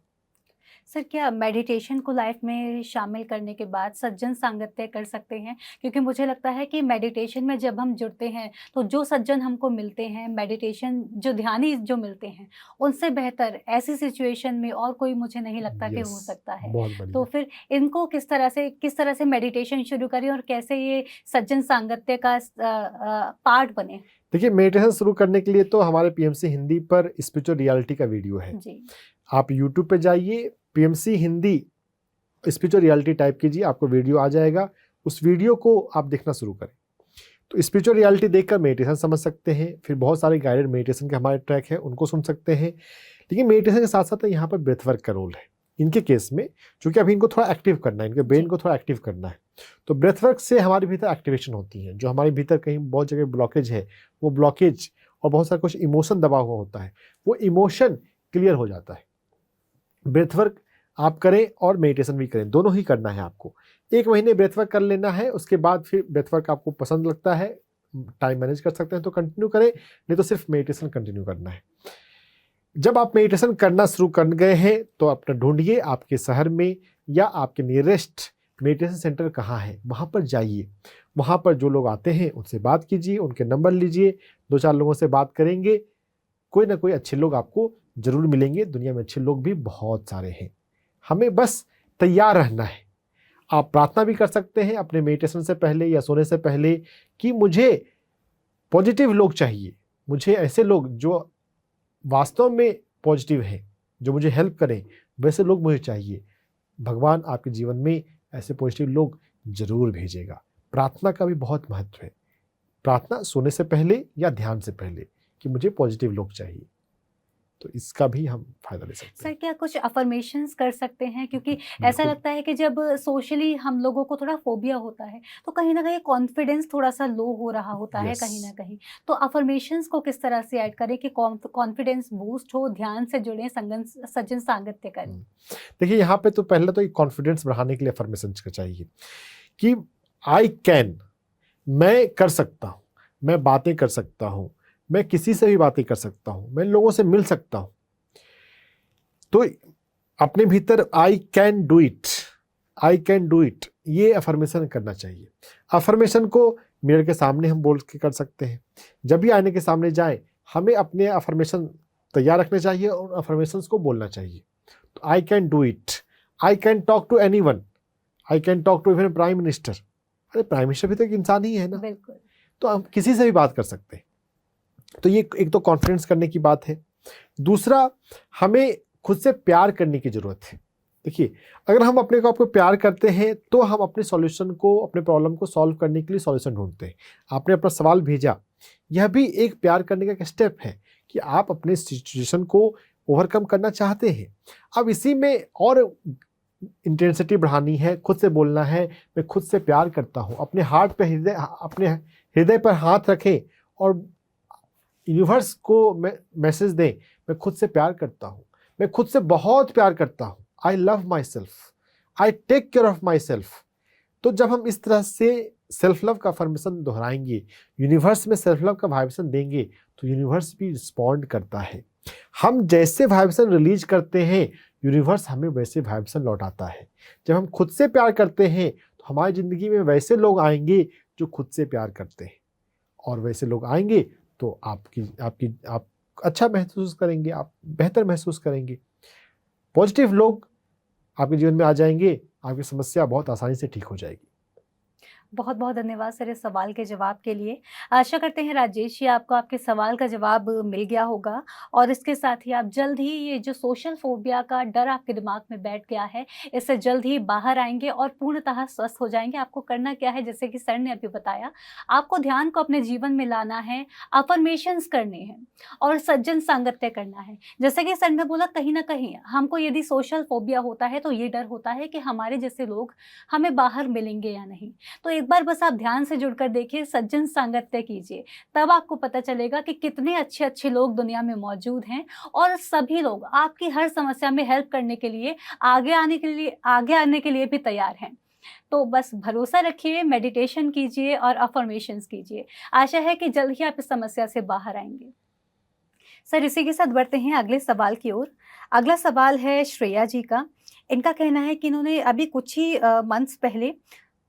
सर, क्या मेडिटेशन को लाइफ में शामिल करने के बाद सज्जन सांगत्य कर सकते हैं? क्योंकि मुझे लगता है कि मेडिटेशन में जब हम जुड़ते हैं तो जो सज्जन हमको मिलते हैं, मेडिटेशन जो ध्यानी जो मिलते हैं, उनसे बेहतर ऐसी सिचुएशन में और कोई मुझे नहीं लगता कि हो सकता है। बहुत तो बढ़िया। फिर इनको किस तरह से मेडिटेशन शुरू करें और कैसे ये सज्जन सांगत्य का पार्ट बने? देखिए, मेडिटेशन शुरू करने के लिए तो हमारे PMC हिंदी पर स्पिरिचुअल रियलिटी का वीडियो है जी। आप यूट्यूब पे जाइए, PMC Hindi spiritual reality type कीजिए, आपको वीडियो आ जाएगा, उस वीडियो को आप देखना शुरू करें। तो स्पिरिचुअल रियलिटी देखकर मेडिटेशन समझ सकते हैं। फिर बहुत सारे गाइडेड मेडिटेशन के हमारे ट्रैक हैं, उनको सुन सकते हैं। लेकिन मेडिटेशन के साथ साथ यहाँ पर ब्रेथ वर्क का रोल है इनके केस में, क्योंकि अभी इनको थोड़ा एक्टिव करना है, इनके ब्रेन को थोड़ा एक्टिव करना है। तो ब्रेथ वर्क से हमारे भीतर एक्टिवेशन होती है। जो हमारे भीतर कहीं बहुत जगह ब्लॉकेज है, वो ब्लॉकेज और बहुत सारा कुछ इमोशन दबा हुआ होता है, वो इमोशन क्लियर हो जाता है। ब्रेथ वर्क आप करें और मेडिटेशन भी करें, दोनों ही करना है आपको। 1 महीने ब्रेथ वर्क कर लेना है, उसके बाद फिर ब्रेथ वर्क आपको पसंद लगता है, टाइम मैनेज कर सकते हैं तो कंटिन्यू करें, नहीं तो सिर्फ मेडिटेशन कंटिन्यू करना है। जब आप मेडिटेशन करना शुरू कर गए हैं तो अपना ढूंढिए आपके शहर में या आपके नियरेस्ट मेडिटेशन सेंटर कहाँ है, वहाँ पर जाइए। वहाँ पर जो लोग आते हैं उनसे बात कीजिए, उनके नंबर लीजिए, 2-4 लोगों से बात करेंगे, कोई ना कोई अच्छे लोग आपको जरूर मिलेंगे। दुनिया में अच्छे लोग भी बहुत सारे हैं, हमें बस तैयार रहना है। आप प्रार्थना भी कर सकते हैं अपने मेडिटेशन से पहले या सोने से पहले कि मुझे पॉजिटिव लोग चाहिए, मुझे ऐसे लोग जो वास्तव में पॉजिटिव हैं, जो मुझे हेल्प करें, वैसे लोग मुझे चाहिए। भगवान आपके जीवन में ऐसे पॉजिटिव लोग जरूर भेजेगा। प्रार्थना का भी बहुत महत्व है। प्रार्थना सोने से पहले या ध्यान से पहले कि मुझे पॉजिटिव लोग चाहिए, तो इसका भी हम फायदा ले सकते हैं। सर, क्या कुछ अफर्मेशंस कर सकते हैं? क्योंकि ऐसा लगता है कि जब सोशली हम लोगों को थोड़ा फोबिया होता है तो कहीं ना कहीं कॉन्फिडेंस थोड़ा सा लो हो रहा होता है कहीं ना कहीं। तो अफर्मेशंस को किस तरह से ऐड करें कि कॉन्फिडेंस बूस्ट हो, ध्यान से जुड़े, सज्जन सांगत्य करें? देखिए, यहाँ पे तो पहले तो कॉन्फिडेंस बढ़ाने के लिए अफर्मेशन चाहिए कि आई कैन, मैं कर सकता हूँ, मैं बातें कर सकता हूँ, मैं किसी से भी बातें कर सकता हूँ, मैं लोगों से मिल सकता हूँ। तो अपने भीतर आई can do it, I can do it, ये अफर्मेशन करना चाहिए। अफर्मेशन को मिरर के सामने हम बोल के कर सकते हैं। जब भी आईने के सामने जाएं, हमें अपने अफर्मेशन तैयार रखने चाहिए और अफर्मेशंस को बोलना चाहिए। तो I can do it, I can talk to anyone, I can talk to even prime minister. अरे प्राइम मिनिस्टर भी तो एक इंसान ही है ना, बिल्कुल। तो हम किसी से भी बात कर सकते हैं। तो ये एक तो कॉन्फिडेंस करने की बात है। दूसरा, हमें खुद से प्यार करने की जरूरत है। देखिए, अगर हम अपने को आपको प्यार करते हैं तो हम अपने सॉल्यूशन को, अपने प्रॉब्लम को सॉल्व करने के लिए सॉल्यूशन ढूंढते हैं। आपने अपना सवाल भेजा, यह भी एक प्यार करने का एक स्टेप है कि आप अपने सिचुएशन को ओवरकम करना चाहते हैं। अब इसी में और इंटेंसिटी बढ़ानी है, खुद से बोलना है मैं खुद से प्यार करता हूँ। अपने हार्ट पे अपने हृदय पर हाथ रखें और यूनिवर्स को मैसेज दें, मैं खुद से प्यार करता हूँ, मैं खुद से बहुत प्यार करता हूँ, I love myself, I take care of myself. तो जब हम इस तरह से सेल्फ लव का अफर्मेशन दोहराएंगे, यूनिवर्स में सेल्फ लव का वाइब्रेशन देंगे, तो यूनिवर्स भी रिस्पॉन्ड करता है। हम जैसे वाइब्रेशन रिलीज करते हैं, यूनिवर्स हमें वैसे वाइब्रेशन लौटाता है। जब हम खुद से प्यार करते हैं तो हमारी ज़िंदगी में वैसे लोग आएंगे जो खुद से प्यार करते हैं, और वैसे लोग आएंगे तो आप अच्छा महसूस करेंगे, आप बेहतर महसूस करेंगे। पॉजिटिव लोग आपके जीवन में आ जाएंगे, आपकी समस्या बहुत आसानी से ठीक हो जाएगी। बहुत बहुत धन्यवाद सर इस सवाल के जवाब के लिए। आशा करते हैं राजेश जी आपको आपके सवाल का जवाब मिल गया होगा और इसके साथ ही आप जल्द ही ये जो सोशल फोबिया का डर आपके दिमाग में बैठ गया है, इससे जल्द ही बाहर आएँगे और पूर्णतः स्वस्थ हो जाएँगे। आपको करना क्या है, जैसे कि सर ने अभी बताया, आपको ध्यान को अपने जीवन में लाना है, अफ़र्मेशंस करने हैं और सज्जन सांगत्य करना है। जैसे कि सर ने बोला, कहीं न कहीं हमको यदि सोशल फोबिया होता है तो ये डर होता है कि हमारे जैसे लोग हमें बाहर मिलेंगे या नहीं। तो एक बार बस आप ध्यान से जुड़कर देखिए, सज्जन सांगत्य कीजिए, तब आपको पता चलेगा कि कितने अच्छे-अच्छे लोग दुनिया में मौजूद हैं और सभी लोग आपकी हर समस्या में हेल्प करने के लिए, आगे आने के लिए भी तैयार हैं। तो बस भरोसा रखिए, मेडिटेशन कीजिए और अफ़र्मेशंस कीजिए। आशा है कि जल्द ही आप इस समस्या से बाहर आएँगे। सर इसी के साथ बढ़ते हैं अगले सवाल की ओर। अगला सवाल है श्रेया जी का। इनका कहना है कि इन्होंने अभी कुछ ही मंथ्स पहले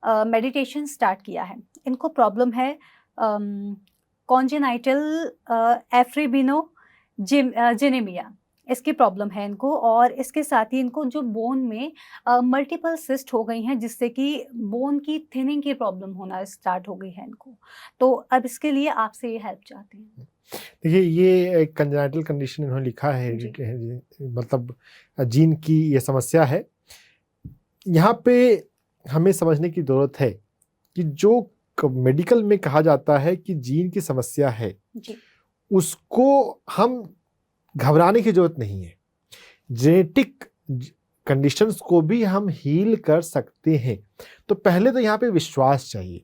मेडिटेशन स्टार्ट किया है। इनको प्रॉब्लम है कॉन्जेनाइटल जिनेमिया, इसकी प्रॉब्लम है इनको और इसके साथ ही इनको जो बोन में मल्टीपल सिस्ट हो गई हैं, जिससे कि बोन की थिनिंग की प्रॉब्लम होना स्टार्ट हो गई है इनको। तो अब इसके लिए आपसे ये हेल्प चाहते हैं। देखिए, ये एक कंजेनिटल कंडीशन इन्होंने लिखा है, जी। मतलब जीन की ये समस्या है। यहाँ पे हमें समझने की ज़रूरत है कि जो मेडिकल में कहा जाता है कि जीन की समस्या है, जी। उसको हम घबराने की ज़रूरत नहीं है। जेनेटिक कंडीशंस को भी हम हील कर सकते हैं। तो पहले तो यहाँ पे विश्वास चाहिए।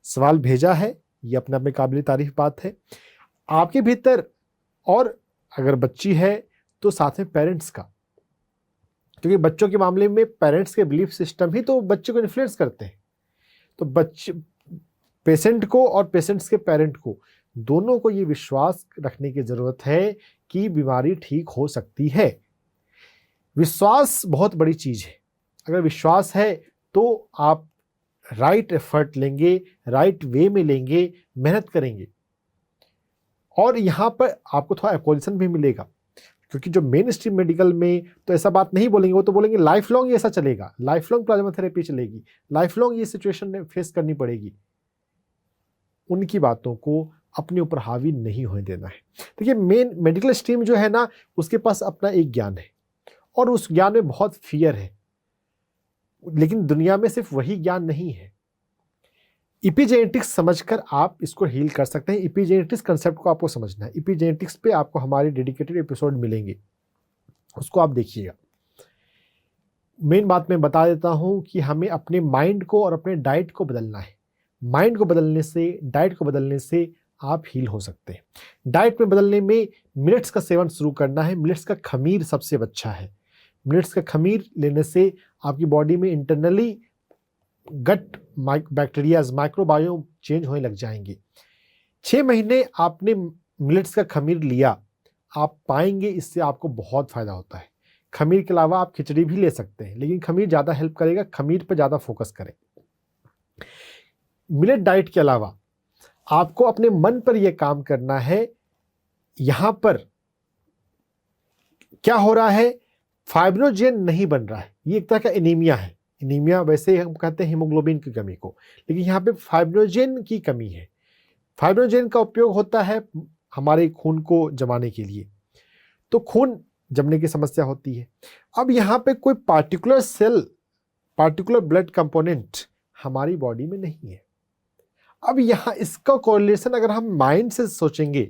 सवाल भेजा है, ये अपने आप में काबिल तारीफ बात है। आपके भीतर, और अगर बच्ची है तो साथ में पेरेंट्स का, क्योंकि बच्चों के मामले में पेरेंट्स के बिलीफ सिस्टम ही तो बच्चे को इन्फ्लुएंस करते हैं। तो बच्चे, पेशेंट को और पेशेंट्स के पेरेंट को, दोनों को ये विश्वास रखने की ज़रूरत है कि बीमारी ठीक हो सकती है। विश्वास बहुत बड़ी चीज़ है। अगर विश्वास है तो आप राइट एफर्ट लेंगे, राइट वे में लेंगे, मेहनत करेंगे और यहाँ पर आपको थोड़ा अपोजिशन भी मिलेगा। क्योंकि जो मेन स्ट्रीम मेडिकल में तो ऐसा बात नहीं बोलेंगे, वो तो बोलेंगे लाइफ लॉन्ग ये ऐसा चलेगा, लाइफ लॉन्ग प्लाज्मा थेरेपी चलेगी, लाइफ लॉन्ग ये सिचुएशन फेस करनी पड़ेगी। उनकी बातों को अपने ऊपर हावी नहीं होने देना है। देखिए, मेन मेडिकल स्ट्रीम जो है ना, उसके पास अपना एक ज्ञान है और उस ज्ञान में बहुत फियर है, लेकिन दुनिया में सिर्फ वही ज्ञान नहीं है। इपिजेनेटिक्स समझकर आप इसको हील कर सकते हैं। इपिजेनेटिक्स कंसेप्ट को आपको समझना है। इपिजेनेटिक्स पे आपको हमारे डेडिकेटेड एपिसोड मिलेंगे, उसको आप देखिएगा। मेन बात मैं बता देता हूं कि हमें अपने माइंड को और अपने डाइट को बदलना है। माइंड को बदलने से, डाइट को बदलने से आप हील हो सकते हैं। डाइट में बदलने में मिलेट्स का सेवन शुरू करना है। मिलेट्स का खमीर सबसे अच्छा है। मिलेट्स का खमीर लेने से आपकी बॉडी में इंटरनली गट बैक्टीरियाज, माइक्रोबायोम चेंज होने लग जाएंगे। 6 महीने आपने मिलेट्स का खमीर लिया, आप पाएंगे इससे आपको बहुत फायदा होता है। खमीर के अलावा आप खिचड़ी भी ले सकते हैं, लेकिन खमीर ज़्यादा हेल्प करेगा। खमीर पर ज़्यादा फोकस करें। मिलेट डाइट के अलावा आपको अपने मन पर यह काम करना है। यहाँ पर क्या हो रहा है, फाइब्रोजेन नहीं बन रहा है। ये एक तरह का एनीमिया है। एनीमिया वैसे हम कहते हैं हीमोग्लोबिन की कमी को, लेकिन यहाँ पे फाइब्रोजेन की कमी है। फाइब्रोजेन का उपयोग होता है हमारे खून को जमाने के लिए, तो खून जमने की समस्या होती है। अब यहाँ पे कोई particular cell, particular blood component हमारी बॉडी में नहीं है। अब यहाँ इसका कोरिलेशन अगर हम माइंड से सोचेंगे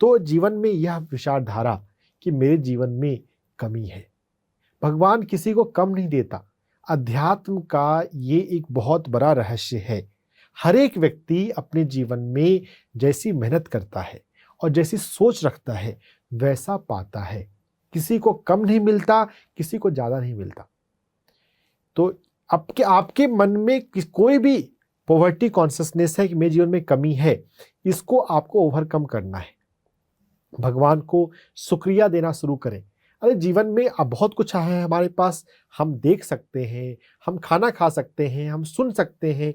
तो जीवन में यह विचारधारा कि मेरे जीवन में कमी है। भगवान किसी को कम नहीं देता। अध्यात्म का ये एक बहुत बड़ा रहस्य है। हर एक व्यक्ति अपने जीवन में जैसी मेहनत करता है और जैसी सोच रखता है वैसा पाता है। किसी को कम नहीं मिलता, किसी को ज़्यादा नहीं मिलता। तो आपके मन में कोई भी पॉवर्टी कॉन्शियसनेस है कि मेरे जीवन में कमी है, इसको आपको ओवरकम करना है। भगवान को शुक्रिया देना शुरू करें। अरे जीवन में अब बहुत कुछ है हमारे पास, हम देख सकते हैं, हम खाना खा सकते हैं, हम सुन सकते हैं।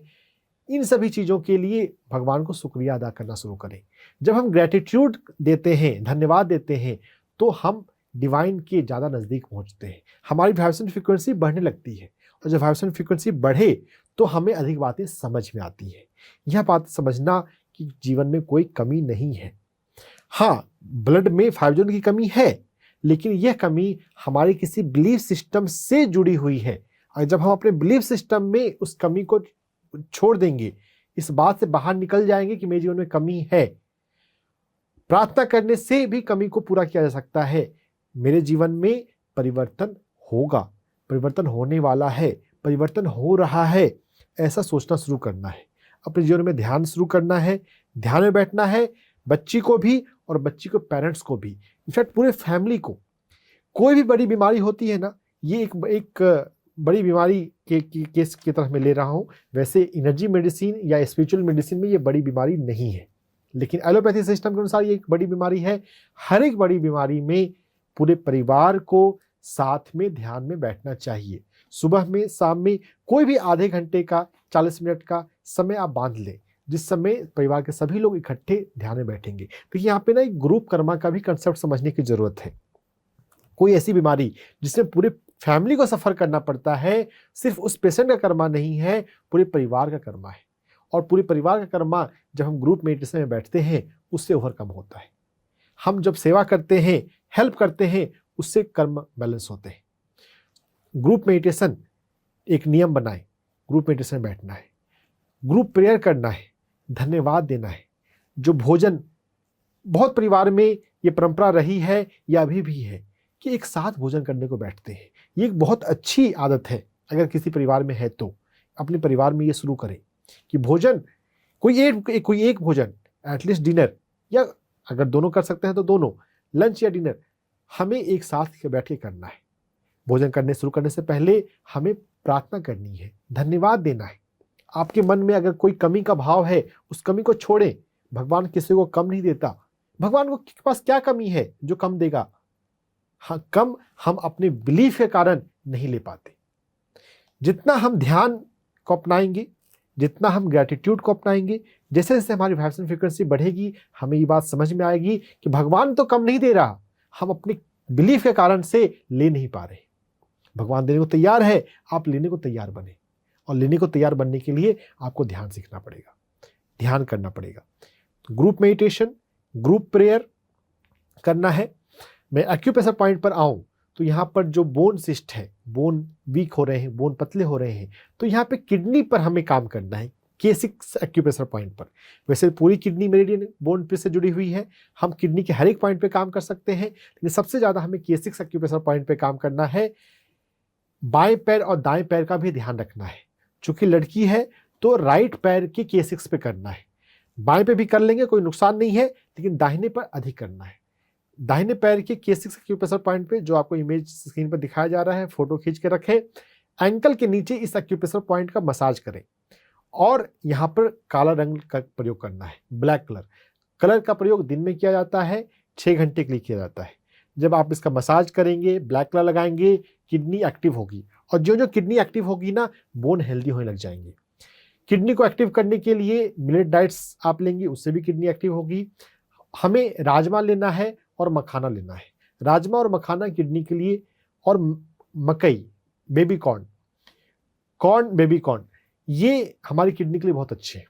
इन सभी चीज़ों के लिए भगवान को शुक्रिया अदा करना शुरू करें। जब हम ग्रैटिट्यूड देते हैं, धन्यवाद देते हैं, तो हम डिवाइन के ज़्यादा नज़दीक पहुंचते हैं। हमारी वाइब्रेशन फ्रीक्वेंसी बढ़ने लगती है और जब वाइब्रेशन फ्रीक्वेंसी बढ़े तो हमें अधिक बातें समझ में आती है। यह बात समझना कि जीवन में कोई कमी नहीं है। हाँ, ब्लड में फाइब्रोजन की कमी है, लेकिन यह कमी हमारे किसी बिलीफ सिस्टम से जुड़ी हुई है। और जब हम अपने बिलीफ सिस्टम में उस कमी को छोड़ देंगे, इस बात से बाहर निकल जाएंगे कि मेरे जीवन में कमी है, प्रार्थना करने से भी कमी को पूरा किया जा सकता है। मेरे जीवन में परिवर्तन होगा, परिवर्तन होने वाला है, परिवर्तन हो रहा है, ऐसा सोचना शुरू करना है। अपने जीवन में ध्यान शुरू करना है, ध्यान में बैठना है, बच्ची को भी और बच्ची को पेरेंट्स को भी, इनफैक्ट पूरे फैमिली को। कोई भी बड़ी बीमारी होती है ना, ये एक बड़ी बीमारी के केस की तरफ मैं ले रहा हूँ। वैसे एनर्जी मेडिसिन या स्पिरिचुअल मेडिसिन में ये बड़ी बीमारी नहीं है, लेकिन एलोपैथी सिस्टम के अनुसार ये एक बड़ी बीमारी है। हर एक बड़ी बीमारी में पूरे परिवार को साथ में ध्यान में बैठना चाहिए। सुबह में, शाम में, कोई भी आधे घंटे का 40 मिनट का समय आप बांध लें, जिस समय परिवार के सभी लोग इकट्ठे ध्यान में बैठेंगे। तो यहाँ पे ना एक ग्रुप कर्मा का भी कंसेप्ट समझने की जरूरत है। कोई ऐसी बीमारी जिसमें पूरे फैमिली को सफर करना पड़ता है, सिर्फ उस पेशेंट का कर्मा नहीं है, पूरे परिवार का कर्मा है। और पूरे परिवार का कर्मा जब हम ग्रुप मेडिटेशन में बैठते हैं उससे ओवरकम होता है। हम जब सेवा करते हैं, हेल्प करते हैं, उससे कर्म बैलेंस होते हैं। ग्रुप मेडिटेशन एक नियम बनाए, ग्रुप मेडिटेशन में बैठना है, ग्रुप प्रेयर करना है, धन्यवाद देना है। जो भोजन, बहुत परिवार में ये परंपरा रही है या अभी भी है कि एक साथ भोजन करने को बैठते हैं। ये एक बहुत अच्छी आदत है। अगर किसी परिवार में है तो अपने परिवार में ये शुरू करें कि भोजन, कोई एक भोजन, एटलीस्ट डिनर, या अगर दोनों कर सकते हैं तो दोनों, लंच या डिनर, हमें एक साथ बैठ के करना है। भोजन करने शुरू करने से पहले हमें प्रार्थना करनी है, धन्यवाद देना है। आपके मन में अगर कोई कमी का भाव है, उस कमी को छोड़ें। भगवान किसी को कम नहीं देता। भगवान को के पास क्या कमी है जो कम देगा? हाँ, कम हम अपने बिलीफ के कारण नहीं ले पाते। जितना हम ध्यान को अपनाएंगे, जितना हम ग्रैटिट्यूड को अपनाएंगे, जैसे जैसे हमारी वाइब्रेशन फ्रीक्वेंसी बढ़ेगी, हमें ये बात समझ में आएगी कि भगवान तो कम नहीं दे रहा, हम अपने बिलीफ के कारण से ले नहीं पा रहे। भगवान देने को तैयार है, आप लेने को तैयार बने। और लेने को तैयार बनने के लिए आपको ध्यान सीखना पड़ेगा, ध्यान करना पड़ेगा। ग्रुप मेडिटेशन, ग्रुप प्रेयर करना है। मैं एक्यूप्रेशर पॉइंट पर आऊं तो यहाँ पर जो बोन सिस्ट है, बोन वीक हो रहे हैं, बोन पतले हो रहे हैं, तो यहाँ पे किडनी पर हमें काम करना है, K6 एक्यूप्रेशर पॉइंट पर। वैसे पूरी किडनी मेरिडियन बोन पे से जुड़ी हुई है, हम किडनी के हर एक पॉइंट पे काम कर सकते हैं, लेकिन सबसे ज़्यादा हमें K6 एक्यूप्रेशर पॉइंट पे काम करना है। बाएं पैर और दाएं पैर का भी ध्यान रखना है। चूंकि लड़की है तो राइट पैर के K6 पे करना है। बाएं पे भी कर लेंगे, कोई नुकसान नहीं है, लेकिन दाहिने पर अधिक करना है। दाहिने पैर के K6 एक्यूप्रेशर पॉइंट पे, जो आपको इमेज स्क्रीन पर दिखाया जा रहा है, फोटो खींच के रखें। एंकल के नीचे इस एक्यूप्रेशर पॉइंट का मसाज करें और यहाँ पर काला रंग का प्रयोग करना है, ब्लैक कलर। कलर का प्रयोग दिन में किया जाता है, 6 घंटे के लिए किया जाता है। जब आप इसका मसाज करेंगे, ब्लैक कलर लगाएंगे, किडनी एक्टिव होगी, और जो जो किडनी एक्टिव होगी ना, बोन हेल्दी होने लग जाएंगे। किडनी को एक्टिव करने के लिए मिलेट डाइट्स आप लेंगे, उससे भी किडनी एक्टिव होगी। हमें राजमा लेना है और मखाना लेना है। राजमा और मखाना किडनी के लिए, और मकई, बेबी कॉर्न, बेबी कॉर्न, ये हमारी किडनी के लिए बहुत अच्छे हैं।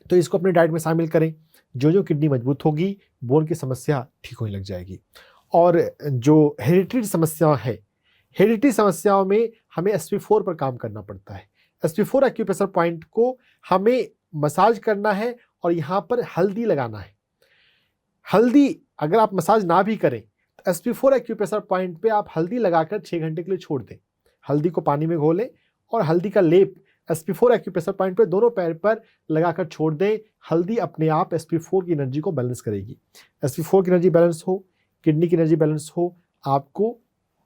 तो इसको अपने डाइट में शामिल करें। जो जो किडनी मजबूत होगी, बोन की समस्या ठीक होने लग जाएगी। और जो हेरिडिटरी समस्या है, हेरिडिटरी समस्याओं में हमें SP4 पर काम करना पड़ता है। SP4 एक्यूप्रेशर पॉइंट को हमें मसाज करना है और यहाँ पर हल्दी लगाना है। हल्दी अगर आप मसाज ना भी करें तो SP4 एक्यूप्रेशर पॉइंट पे आप हल्दी लगाकर 6 घंटे के लिए छोड़ दें। हल्दी को पानी में घोलें और हल्दी का लेप SP4 एक्यूप्रेशर पॉइंट पे दोनों पैर पर लगाकर छोड़ दें। हल्दी अपने आप SP4 की एनर्जी को बैलेंस करेगी। SP4 की एनर्जी बैलेंस हो, किडनी की एनर्जी बैलेंस हो, आपको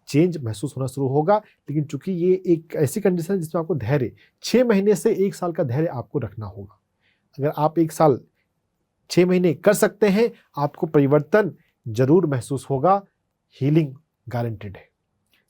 चेंज महसूस होना शुरू होगा। लेकिन चूंकि ये एक ऐसी कंडीशन है जिसमें आपको धैर्य, 6 महीने से 1 साल का धैर्य आपको रखना होगा। अगर आप 1 साल 6 महीने कर सकते हैं, आपको परिवर्तन जरूर महसूस होगा। हीलिंग गारंटेड है।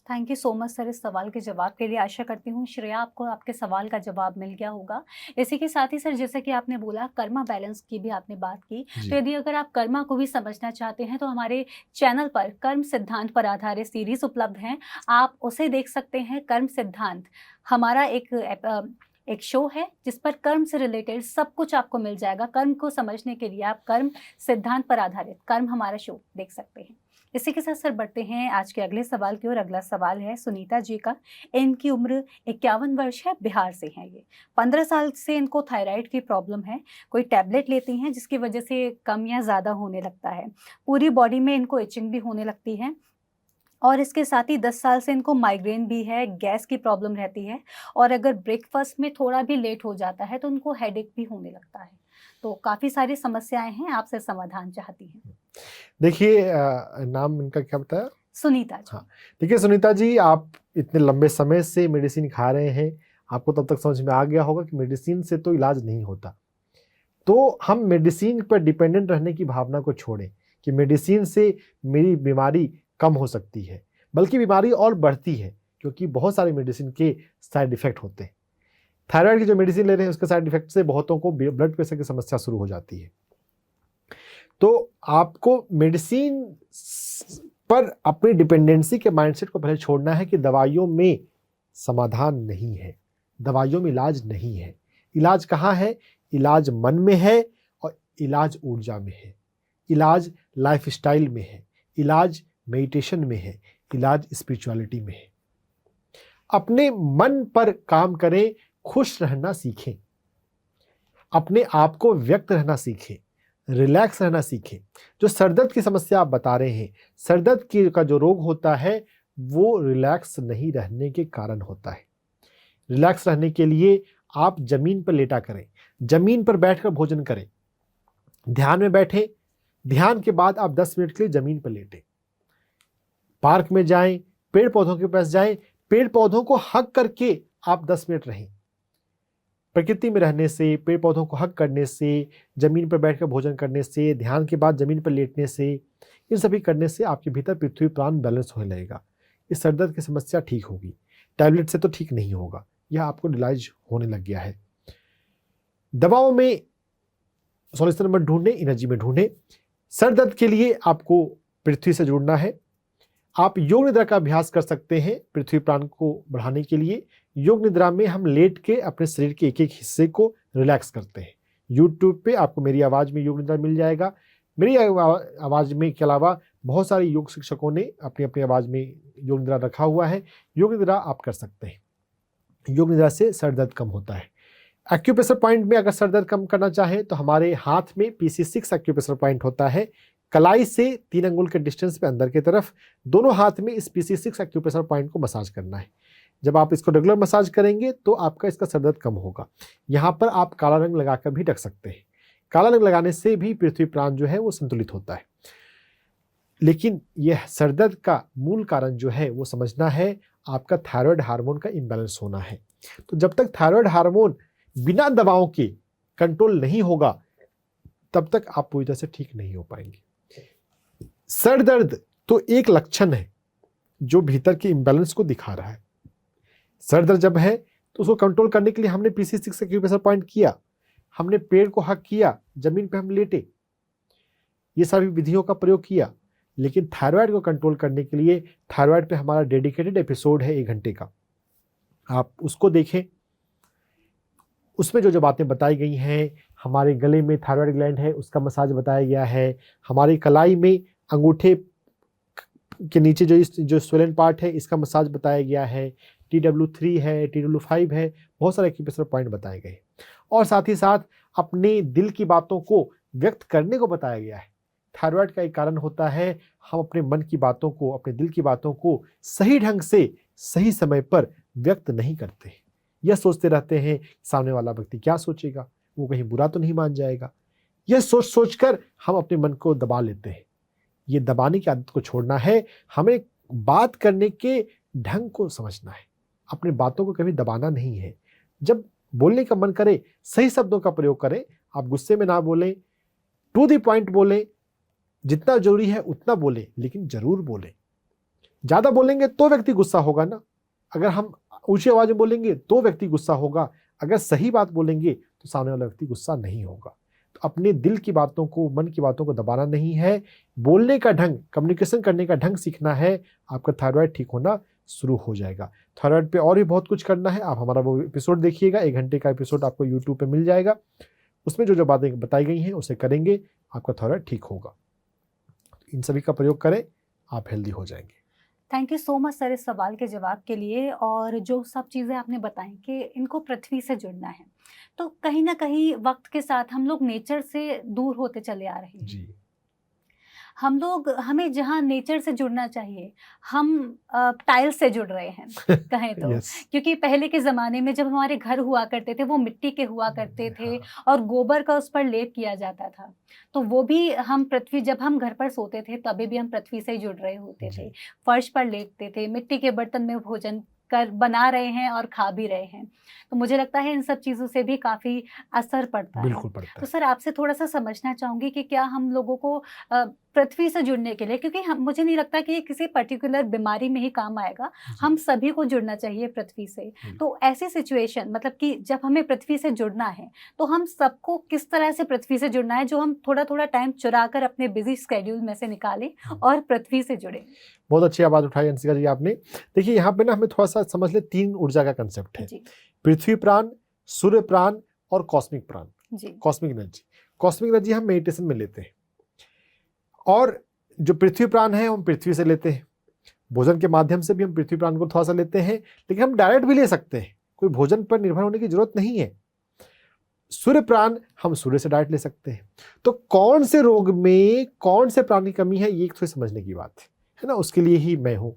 Thank you so much sir इस सवाल के जवाब के लिए। आशा करती हूँ श्रेया आपको आपके सवाल का जवाब मिल गया होगा। इसी के साथ ही सर जैसे कि आपने बोला कर्मा बैलेंस की भी आपने बात की, तो जी। यदि अगर आप कर्मा को भी समझना चाहते हैं तो हमारे चैनल पर कर्म सिद्धांत पर आधारित सीरीज उपलब्ध हैं, आप उसे देख सकते हैं। कर्म सिद्धांत हमारा एक शो है जिस पर कर्म से रिलेटेड सब कुछ आपको मिल जाएगा। कर्म को समझने के लिए आप कर्म सिद्धांत पर आधारित कर्म हमारा शो देख सकते हैं। इसी के साथ सर बढ़ते हैं आज के अगले सवाल की ओर। अगला सवाल है सुनीता जी का। इनकी उम्र 51 वर्ष है, बिहार से हैं ये। 15 साल से इनको थायराइड की प्रॉब्लम है। कोई टैबलेट लेती हैं जिसकी वजह से कम या ज़्यादा होने लगता है। पूरी बॉडी में इनको इचिंग भी होने लगती है और इसके साथ ही 10 साल से इनको माइग्रेन भी है, गैस की प्रॉब्लम रहती है और अगर ब्रेकफास्ट में थोड़ा भी लेट हो जाता है तो उनको हेडेक भी होने लगता है। तो काफ़ी सारी समस्याएं हैं, आपसे समाधान चाहती हैं। देखिए नाम इनका क्या बताया? सुनीता जी। हाँ, देखिए सुनीता जी, आप इतने लंबे समय से मेडिसिन खा रहे हैं, आपको तब तक समझ में आ गया होगा कि मेडिसिन से तो इलाज नहीं होता। तो हम मेडिसिन पर डिपेंडेंट रहने की भावना को छोड़ें कि मेडिसिन से मेरी बीमारी कम हो सकती है, बल्कि बीमारी और बढ़ती है, क्योंकि बहुत सारे मेडिसिन के साइड इफेक्ट होते हैं। थायराइड की जो मेडिसिन ले रहे हैं उसके साइड इफेक्ट से बहुतों को ब्लड प्रेशर की समस्या शुरू हो जाती है। तो आपको मेडिसिन पर अपनी डिपेंडेंसी के माइंडसेट को पहले छोड़ना है कि दवाइयों में समाधान नहीं है, दवाइयों में इलाज नहीं है। इलाज कहाँ है? इलाज मन में है और इलाज ऊर्जा में है, इलाज लाइफस्टाइल में है, इलाज मेडिटेशन में है, इलाज स्पिरिचुअलिटी में है। अपने मन पर काम करें, खुश रहना सीखें, अपने आप को व्यक्त रहना सीखें, रिलैक्स रहना सीखें। जो सरदर्द की समस्या आप बता रहे हैं, सरदर्द की का जो रोग होता है वो रिलैक्स नहीं रहने के कारण होता है। रिलैक्स रहने के लिए आप जमीन पर लेटा करें, जमीन पर बैठकर भोजन करें, ध्यान में बैठें, ध्यान के बाद आप 10 मिनट के लिए जमीन पर लेटें, पार्क में जाएं, पेड़ पौधों के पास जाएं, पेड़ पौधों को हग करके आप 10 मिनट रहें। प्रकृति में रहने से, पेड़ पौधों को हग करने से, जमीन पर बैठकर भोजन करने से, ध्यान के बाद जमीन पर लेटने से, इन सभी करने से आपके भीतर पृथ्वी प्राण बैलेंस होने लगेगा। इस सरदर्द की समस्या ठीक होगी, टैबलेट से तो ठीक नहीं होगा, यह आपको रियलाइज होने लग गया है। दवाओं में सॉल्यूशन मत ढूंढें, एनर्जी में ढूंढें। सर दर्द के लिए आपको पृथ्वी से जुड़ना है। आप योग निद्रा का अभ्यास कर सकते हैं पृथ्वी प्राण को बढ़ाने के लिए। योग निद्रा में हम लेट के अपने शरीर के एक एक हिस्से को रिलैक्स करते हैं। यूट्यूब पे आपको मेरी आवाज़ में योग निद्रा मिल जाएगा। मेरी आवाज़ में के अलावा बहुत सारे योग शिक्षकों ने अपनी अपनी आवाज़ में योग निद्रा रखा हुआ है। योग निद्रा आप कर सकते हैं। योग निद्रा से सर दर्द कम होता है। एक्यूप्रेशर पॉइंट में अगर सर दर्द कम करना चाहें तो हमारे हाथ में PC6 एक्यूप्रेशर पॉइंट होता है। कलाई से 3 अंगुल के डिस्टेंस पे अंदर की तरफ दोनों हाथ में इस PC6 एक्यूप्रेशर पॉइंट को मसाज करना है। जब आप इसको रेगुलर मसाज करेंगे तो आपका इसका सर दर्द कम होगा। यहाँ पर आप काला रंग लगाकर भी रख सकते हैं। काला रंग लगाने से भी पृथ्वी प्राण जो है वो संतुलित होता है। लेकिन यह सर दर्द का मूल कारण जो है वो समझना है, आपका थायराइड हार्मोन का इम्बैलेंस होना है। तो जब तक थायराइड हार्मोन बिना दवाओं के कंट्रोल नहीं होगा तब तक आप पूरी तरह से ठीक नहीं हो पाएंगे। सर दर्द तो एक लक्षण है जो भीतर के इम्बैलेंस को दिखा रहा है। सर दर्द जब है तो उसको कंट्रोल करने के लिए हमने PC6 एक्यूप्रेशर पॉइंट किया, हमने पेड़ को हक किया, जमीन पे हम लेटे, ये सभी विधियों का प्रयोग किया। लेकिन थायराइड को कंट्रोल करने के लिए थायराइड पे हमारा डेडिकेटेड एपिसोड है 1 घंटे का, आप उसको देखें। उसमें जो जो बातें बताई गई हैं, हमारे गले में थायराइड ग्लैंड है उसका मसाज बताया गया है, हमारी कलाई में अंगूठे के नीचे जो स्वेलन पार्ट है इसका मसाज बताया गया है, TW3 है, TW5 है, बहुत सारे एक्यूप्रेशर पॉइंट बताए गए और साथ ही साथ अपने दिल की बातों को व्यक्त करने को बताया गया है। थायराइड का एक कारण होता है हम अपने मन की बातों को, अपने दिल की बातों को सही ढंग से सही समय पर व्यक्त नहीं करते। यह सोचते रहते हैं सामने वाला व्यक्ति क्या सोचेगा, वो कहीं बुरा तो नहीं मान जाएगा। यह सोच कर हम अपने मन को दबा लेते हैं। ये दबाने की आदत को छोड़ना है। हमें बात करने के ढंग को समझना है, अपनी बातों को कभी दबाना नहीं है। जब बोलने का मन करे सही शब्दों का प्रयोग करें, आप गुस्से में ना बोलें, टू द पॉइंट बोलें, जितना जरूरी है उतना बोलें, लेकिन जरूर बोलें। ज़्यादा बोलेंगे तो व्यक्ति गुस्सा होगा ना, अगर हम ऊंची आवाज़ में बोलेंगे तो व्यक्ति गुस्सा होगा, अगर सही बात बोलेंगे तो सामने वाला व्यक्ति गुस्सा नहीं होगा। तो अपने दिल की बातों को, मन की बातों को दबाना नहीं है, बोलने का ढंग, कम्युनिकेशन करने का ढंग सीखना है, आपका थायराइड ठीक होना शुरू हो जाएगा। थायराइड पे और भी बहुत कुछ करना है, आप हमारा वो एपिसोड देखिएगा, 1 घंटे का एपिसोड आपको यूट्यूब पे मिल जाएगा, उसमें जो जो बातें बताई गई हैं उसे करेंगे, आपका थायराइड ठीक होगा। इन सभी का प्रयोग करें, आप हेल्दी हो जाएंगे। Thank you so much sir इस सवाल के जवाब के लिए, और जो सब चीज़ें आपने बताई कि इनको पृथ्वी से जुड़ना है, तो कहीं ना कहीं वक्त के साथ हम लोग नेचर से दूर होते चले आ रहे हैं। जी, हमें जहाँ नेचर से जुड़ना चाहिए, हम टाइल्स से जुड़ रहे हैं कहें तो। यस, क्योंकि पहले के ज़माने में जब हमारे घर हुआ करते थे वो मिट्टी के हुआ करते थे और गोबर का उस पर लेप किया जाता था, तो वो भी हम पृथ्वी, जब हम घर पर सोते थे तभी भी हम पृथ्वी से ही जुड़ रहे होते थे। जी, फर्श पर लेटते थे, मिट्टी के बर्तन में भोजन कर बना रहे हैं और खा भी रहे हैं, तो मुझे लगता है इन सब चीज़ों से भी काफ़ी असर पड़ता है। बिल्कुल पड़ता तो है। सर आपसे थोड़ा सा समझना चाहूँगी कि क्या हम लोगों को पृथ्वी से जुड़ने के लिए, क्योंकि हम, मुझे नहीं लगता कि ये किसी पर्टिकुलर बीमारी में ही काम आएगा, हम सभी को जुड़ना चाहिए पृथ्वी से। तो ऐसी सिचुएशन, मतलब कि जब हमें पृथ्वी से जुड़ना है तो हम सबको किस तरह से पृथ्वी से जुड़ना है, जो हम थोड़ा थोड़ा टाइम चुरा कर अपने बिजी स्केड्यूल में से निकालें और पृथ्वी से जुड़े। बहुत अच्छी आवाज़ उठाई अंशिका जी आपने। देखिए यहाँ पे ना हमें थोड़ा सा समझ ले, 3 ऊर्जा का कंसेप्ट है, जी पृथ्वी प्राण, सूर्य प्राण और कॉस्मिक प्राण, जी कॉस्मिक एनर्जी। कॉस्मिक एनर्जी हम मेडिटेशन में लेते हैं, और जो पृथ्वी प्राण है हम पृथ्वी से लेते हैं, भोजन के माध्यम से भी हम पृथ्वी प्राण को थोड़ा सा लेते हैं, लेकिन हम डायरेक्ट भी ले सकते हैं, कोई भोजन पर निर्भर होने की जरूरत नहीं है। सूर्य प्राण हम सूर्य से डायरेक्ट ले सकते हैं। तो कौन से रोग में कौन से प्राण की कमी है, ये थोड़ी समझने की बात है ना, उसके लिए ही मैं हूँ।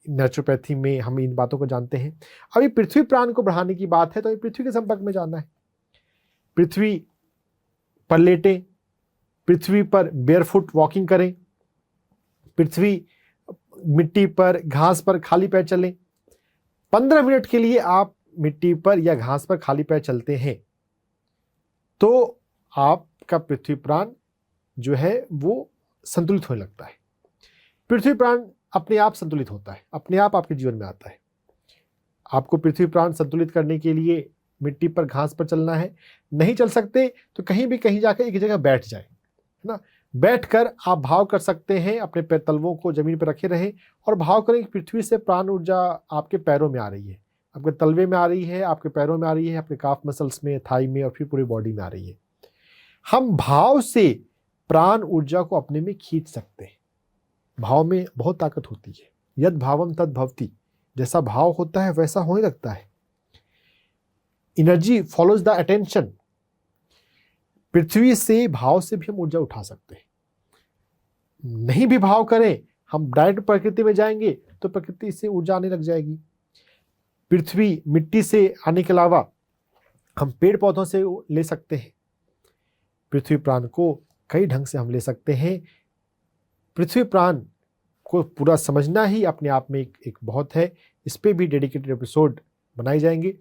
नेचुरोपैथी में हम इन बातों को जानते हैं। अभी पृथ्वी प्राण को बढ़ाने की बात है, तो पृथ्वी के संपर्क में जाना है, पृथ्वी पर लेटें, पृथ्वी पर बेयरफुट वॉकिंग करें, पृथ्वी मिट्टी पर, घास पर खाली पैर चलें। 15 मिनट के लिए आप मिट्टी पर या घास पर खाली पैर चलते हैं तो आपका पृथ्वी प्राण जो है वो संतुलित होने लगता है। पृथ्वी प्राण अपने आप संतुलित होता है, अपने आप आपके जीवन में आता है। आपको पृथ्वी प्राण संतुलित करने के लिए मिट्टी पर, घास पर चलना है, नहीं चल सकते तो कहीं जाकर एक जगह बैठ जाए, है ना। बैठकर आप भाव कर सकते हैं, अपने पैर तलवों को जमीन पर रखे रहें और भाव करें कि पृथ्वी से प्राण ऊर्जा आपके पैरों में आ रही है, आपके तलवे में आ रही है, आपके पैरों में आ रही है, आपके काफ मसल्स में, थाई में और फिर पूरी बॉडी में आ रही है। हम भाव से प्राण ऊर्जा को अपने में खींच सकते हैं। भाव में बहुत ताकत होती है, यद भावम तद भवति, जैसा भाव होता है वैसा होने लगता है। Energy follows the attention. पृथ्वी से, भाव से भी हम ऊर्जा उठा सकते हैं। नहीं भी भाव करें, हम डायरेक्ट प्रकृति में जाएंगे तो प्रकृति से ऊर्जा आने लग जाएगी। पृथ्वी, मिट्टी से आने के अलावा हम पेड़ पौधों से ले सकते हैं। पृथ्वी प्राण को कई ढंग से हम ले सकते हैं। पृथ्वी प्राण को पूरा समझना ही अपने आप में एक बहुत है, इस पे भी डेडिकेटेड एपिसोड बनाए जाएंगे।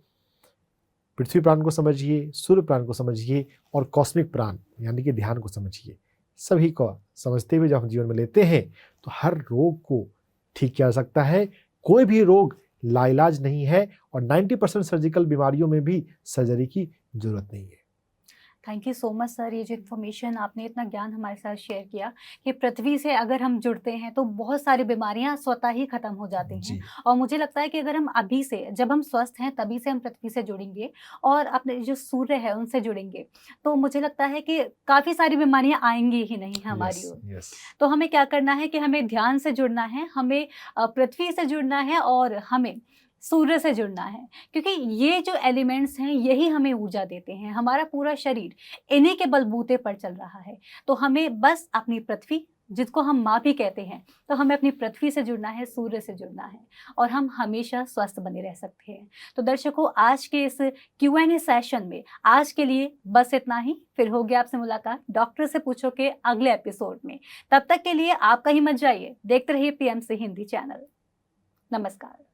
पृथ्वी प्राण को समझिए, सूर्य प्राण को समझिए और कॉस्मिक प्राण यानी कि ध्यान को समझिए। सभी को समझते हुए जब हम जीवन में लेते हैं तो हर रोग को ठीक किया जा सकता है। कोई भी रोग लाइलाज नहीं है और 90% सर्जिकल बीमारियों में भी सर्जरी की जरूरत नहीं है। Thank you so much sir, ये जो इन्फॉर्मेशन आपने, इतना ज्ञान हमारे साथ शेयर किया कि पृथ्वी से अगर हम जुड़ते हैं तो बहुत सारी बीमारियां स्वतः ही खत्म हो जाती हैं। और मुझे लगता है कि अगर हम अभी से, जब हम स्वस्थ हैं तभी से हम पृथ्वी से जुड़ेंगे और अपने जो सूर्य है उनसे जुड़ेंगे, तो मुझे लगता है कि काफ़ी सारी बीमारियां आएंगी ही नहीं हमारी ओर। तो हमें क्या करना है कि हमें ध्यान से जुड़ना है, हमें पृथ्वी से जुड़ना है और हमें सूर्य से जुड़ना है, क्योंकि ये जो एलिमेंट्स हैं यही हमें ऊर्जा देते हैं। हमारा पूरा शरीर इन्हीं के बलबूते पर चल रहा है। तो हमें बस अपनी पृथ्वी, जिसको हम माँ भी कहते हैं, तो हमें अपनी पृथ्वी से जुड़ना है, सूर्य से जुड़ना है और हम हमेशा स्वस्थ बने रह सकते हैं। तो दर्शकों, आज के इस Q&A सेशन में आज के लिए बस इतना ही। फिर होगी आपसे मुलाकात डॉक्टर से पूछो के अगले एपिसोड में। तब तक के लिए आप कहीं मत जाइए, देखते रहिए PMC हिंदी चैनल। नमस्कार।